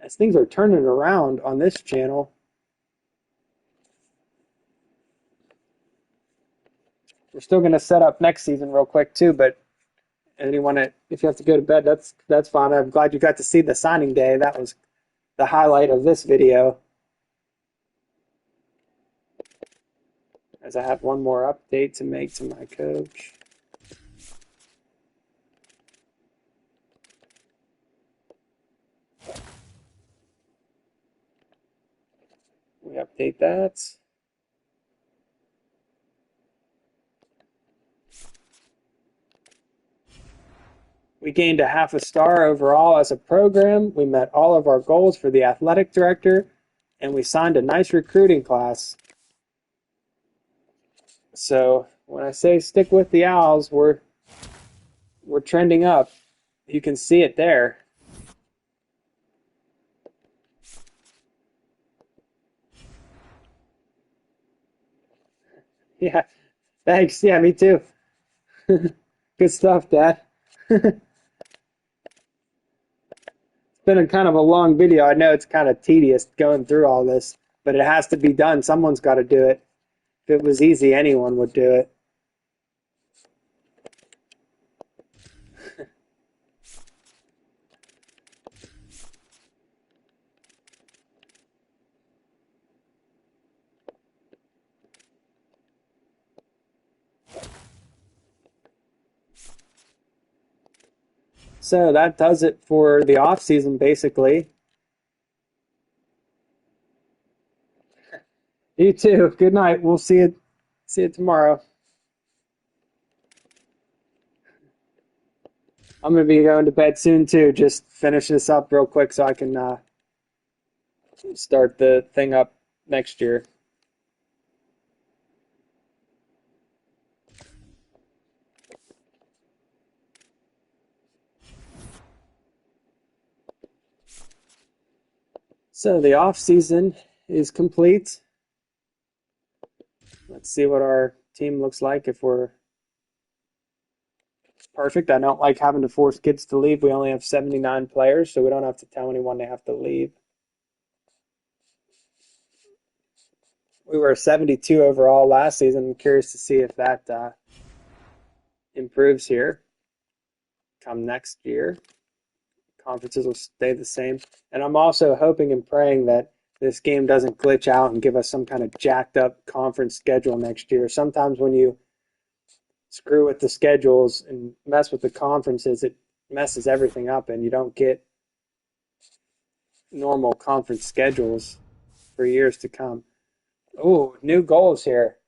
As things are turning around on this channel. We're still going to set up next season real quick too, but anyone, if you have to go to bed, that's fine. I'm glad you got to see the signing day. That was the highlight of this video. As I have one more update to make to my coach. We update that. We gained a 1/2 star overall as a program. We met all of our goals for the athletic director, and we signed a nice recruiting class. So when I say stick with the Owls, we're trending up. You can see it there. Yeah, thanks. Yeah, me too. Good stuff, Dad. It's been a kind of a long video. I know it's kind of tedious going through all this, but it has to be done. Someone's got to do it. If it was easy, anyone would do it. So that does it for the off season, basically. You too. Good night. We'll see you tomorrow. I'm gonna be going to bed soon too. Just finish this up real quick so I can start the thing up next year. So the off season is complete. Let's see what our team looks like if we're perfect. I don't like having to force kids to leave. We only have 79 players, so we don't have to tell anyone they have to leave. We were 72 overall last season. I'm curious to see if that improves here come next year. Conferences will stay the same. And I'm also hoping and praying that this game doesn't glitch out and give us some kind of jacked up conference schedule next year. Sometimes when you screw with the schedules and mess with the conferences, it messes everything up and you don't get normal conference schedules for years to come. Oh, new goals here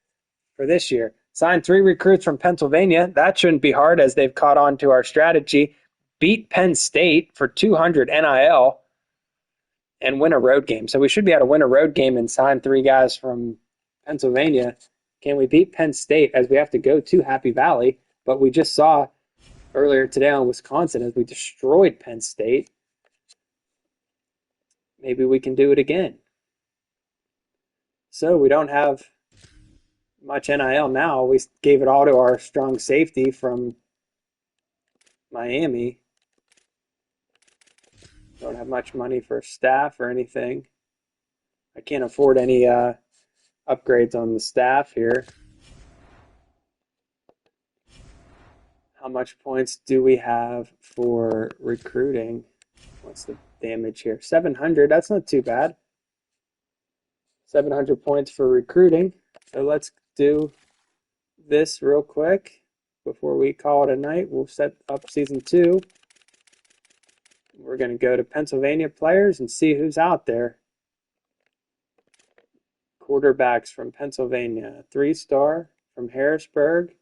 for this year. Signed 3 recruits from Pennsylvania. That shouldn't be hard as they've caught on to our strategy. Beat Penn State for 200 NIL and win a road game. So we should be able to win a road game and sign 3 guys from Pennsylvania. Can we beat Penn State as we have to go to Happy Valley? But we just saw earlier today on Wisconsin as we destroyed Penn State. Maybe we can do it again. So we don't have much NIL now. We gave it all to our strong safety from Miami. Don't have much money for staff or anything. I can't afford any upgrades on the staff here. How much points do we have for recruiting? What's the damage here? 700. That's not too bad. 700 points for recruiting. So let's do this real quick. before we call it a night. We'll set up season 2. We're going to go to Pennsylvania players and see who's out there. Quarterbacks from Pennsylvania. 3-star from Harrisburg.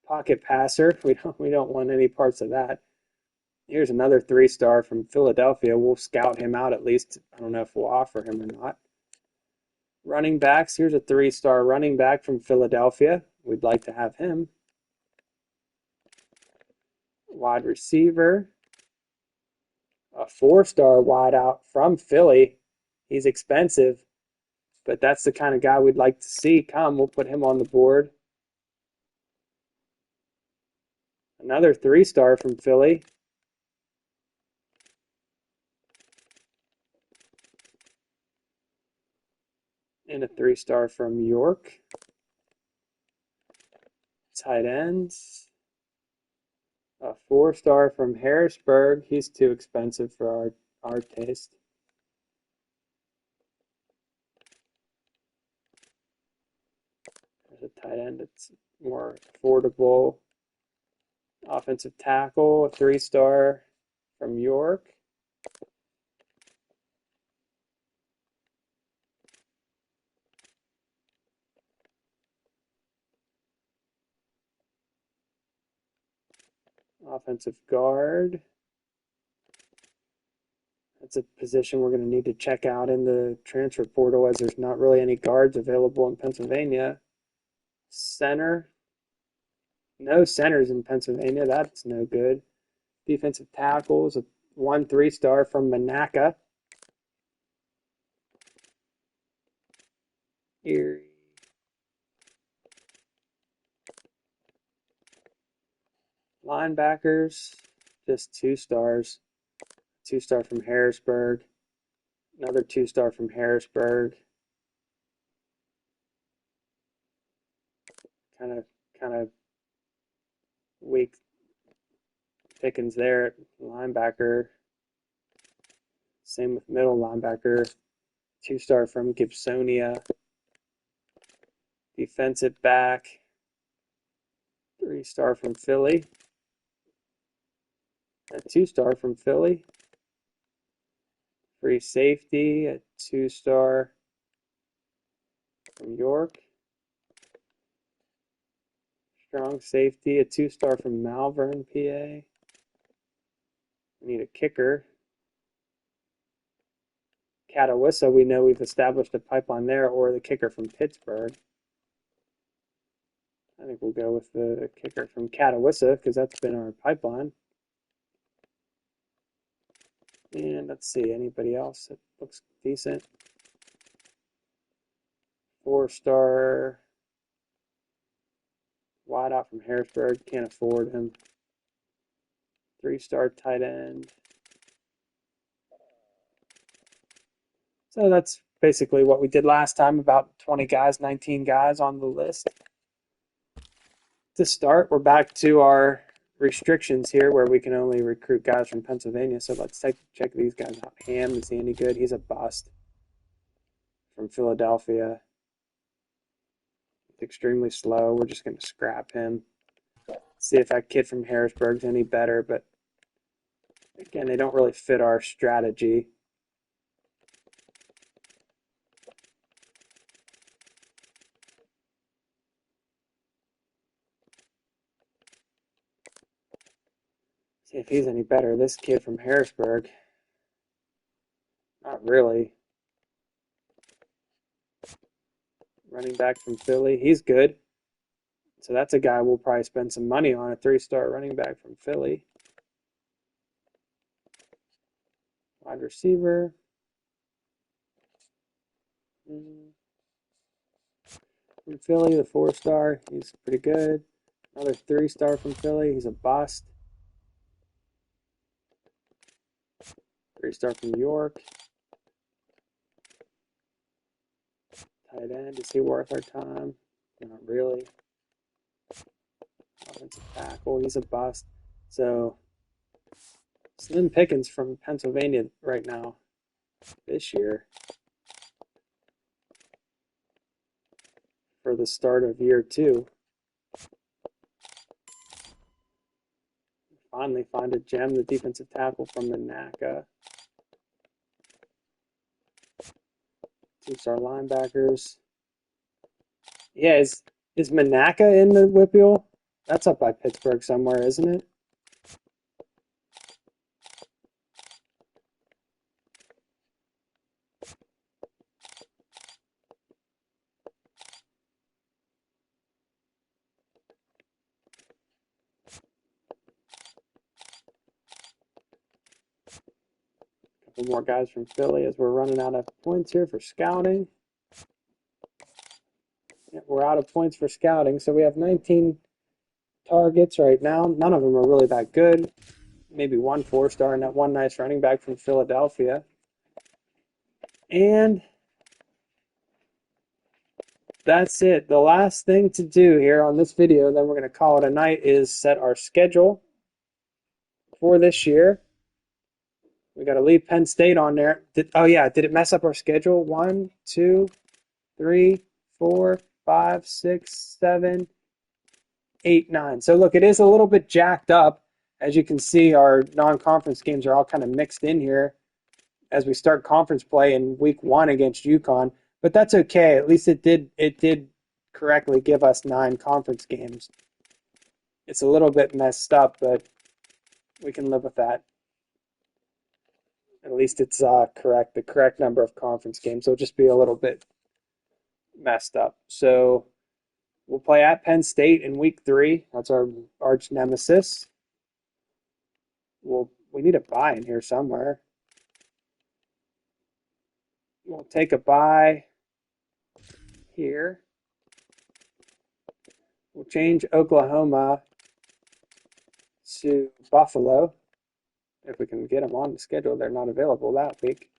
Pocket passer. We don't want any parts of that. Here's another 3-star from Philadelphia. We'll scout him out at least. I don't know if we'll offer him or not. Running backs. Here's a 3-star running back from Philadelphia. We'd like to have him. Wide receiver. A 4-star wideout from Philly. He's expensive, but that's the kind of guy we'd like to see come. We'll put him on the board. Another 3-star from Philly. And a 3-star from York. Tight ends. A 4-star from Harrisburg. He's too expensive for our taste. There's a tight end that's more affordable. Offensive tackle, a 3-star from York. Offensive guard. That's a position we're going to need to check out in the transfer portal, as there's not really any guards available in Pennsylvania. Center. No centers in Pennsylvania. That's no good. Defensive tackles, a 3-star from Monaca. Erie. Linebackers, just 2 stars. 2-star from Harrisburg. Another 2-star from Harrisburg. Kind of weak pickings there at linebacker. Same with middle linebacker. 2-star from Gibsonia. Defensive back. 3-star from Philly. A 2-star from Philly. Free safety, a 2-star from York. Strong safety, a 2-star from Malvern, PA. We need a kicker. Catawissa, we know we've established a pipeline there, or the kicker from Pittsburgh. I think we'll go with the kicker from Catawissa because that's been our pipeline. And let's see, anybody else that looks decent? 4-star wideout from Harrisburg, can't afford him. 3-star tight end. So that's basically what we did last time, about 20 guys, 19 guys on the list. To start, we're back to our restrictions here where we can only recruit guys from Pennsylvania. So let's check these guys out. Ham, is he any good? He's a bust. From Philadelphia. Extremely slow. We're just going to scrap him. See if that kid from Harrisburg's any better, but again, they don't really fit our strategy. See if he's any better. This kid from Harrisburg, not really. Running back from Philly, he's good. So that's a guy we'll probably spend some money on, a 3-star running back from Philly. Wide receiver. From Philly, the 4-star, he's pretty good. Another 3-star from Philly, he's a bust. 3-star from York. Tight end, is he worth our time? Not really. Offensive tackle, he's a bust. So, slim pickings from Pennsylvania right now this year for the start of year 2. Finally find a gem, the defensive tackle from Manaka. 2-star linebackers. Yeah, is Manaka in the Whippeal? That's up by Pittsburgh somewhere, isn't it? A couple more guys from Philly as we're running out of points here for scouting. Yeah, we're out of points for scouting, so we have 19 targets right now. None of them are really that good. Maybe one 4-star and that one nice running back from Philadelphia. And that's it. The last thing to do here on this video, then we're going to call it a night, is set our schedule for this year. We got to leave Penn State on there. Oh yeah, did it mess up our schedule? 1, 2, 3, 4, 5, 6, 7, 8, 9. So look, it is a little bit jacked up. As you can see, our non-conference games are all kind of mixed in here as we start conference play in week 1 against UConn. But that's okay. At least it did correctly give us 9 conference games. It's a little bit messed up, but we can live with that. At least it's correct, the correct number of conference games. It'll just be a little bit messed up. So we'll play at Penn State in week 3. That's our arch nemesis. We need a bye in here somewhere. We'll take a bye here. We'll change Oklahoma to Buffalo. If we can get them on the schedule, they're not available that week.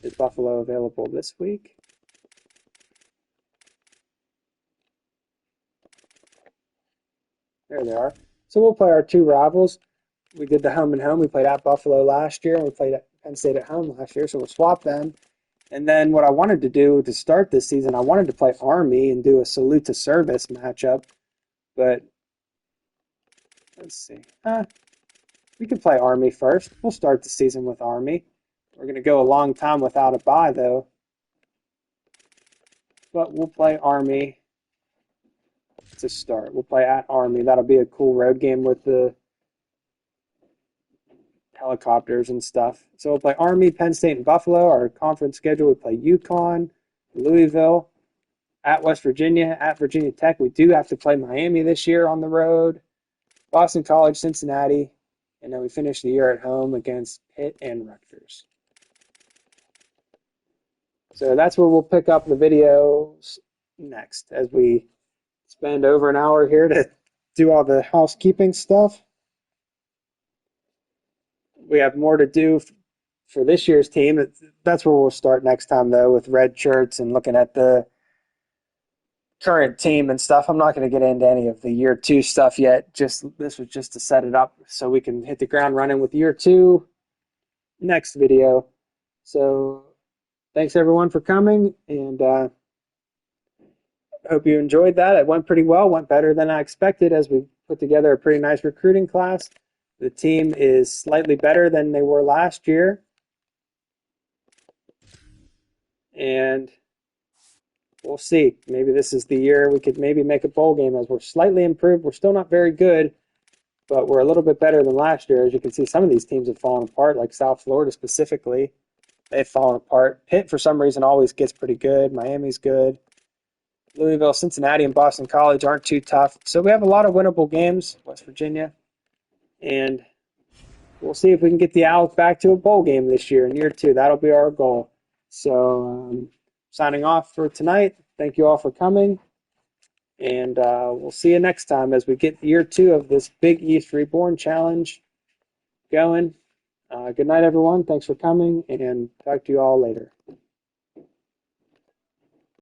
Is Buffalo available this week? There they are. So we'll play our 2 rivals. We did the home and home. We played at Buffalo last year, and we played at Penn State at home last year, so we'll swap them. And then what I wanted to do to start this season, I wanted to play Army and do a salute to service matchup, but let's see. We can play Army first. We'll start the season with Army. We're going to go a long time without a bye, though. But we'll play Army to start. We'll play at Army. That'll be a cool road game with the helicopters and stuff. So we'll play Army, Penn State, and Buffalo. Our conference schedule, we play UConn, Louisville, at West Virginia, at Virginia Tech. We do have to play Miami this year on the road, Boston College, Cincinnati, and then we finish the year at home against Pitt and Rutgers. So that's where we'll pick up the videos next as we spend over an hour here to do all the housekeeping stuff. We have more to do for this year's team. That's where we'll start next time, though, with red shirts and looking at the current team and stuff. I'm not going to get into any of the year 2 stuff yet. This was just to set it up so we can hit the ground running with year 2 next video. So thanks everyone for coming, and I hope you enjoyed that. It went pretty well, went better than I expected as we put together a pretty nice recruiting class. The team is slightly better than they were last year. And we'll see. Maybe this is the year we could maybe make a bowl game as we're slightly improved. We're still not very good, but we're a little bit better than last year. As you can see, some of these teams have fallen apart, like South Florida specifically. They've fallen apart. Pitt, for some reason, always gets pretty good. Miami's good. Louisville, Cincinnati, and Boston College aren't too tough. So we have a lot of winnable games, West Virginia. And we'll see if we can get the Owls back to a bowl game this year in year 2. That'll be our goal. So signing off for tonight. Thank you all for coming. And we'll see you next time as we get year 2 of this Big East Reborn Challenge going. Good night, everyone. Thanks for coming, and talk to you all later.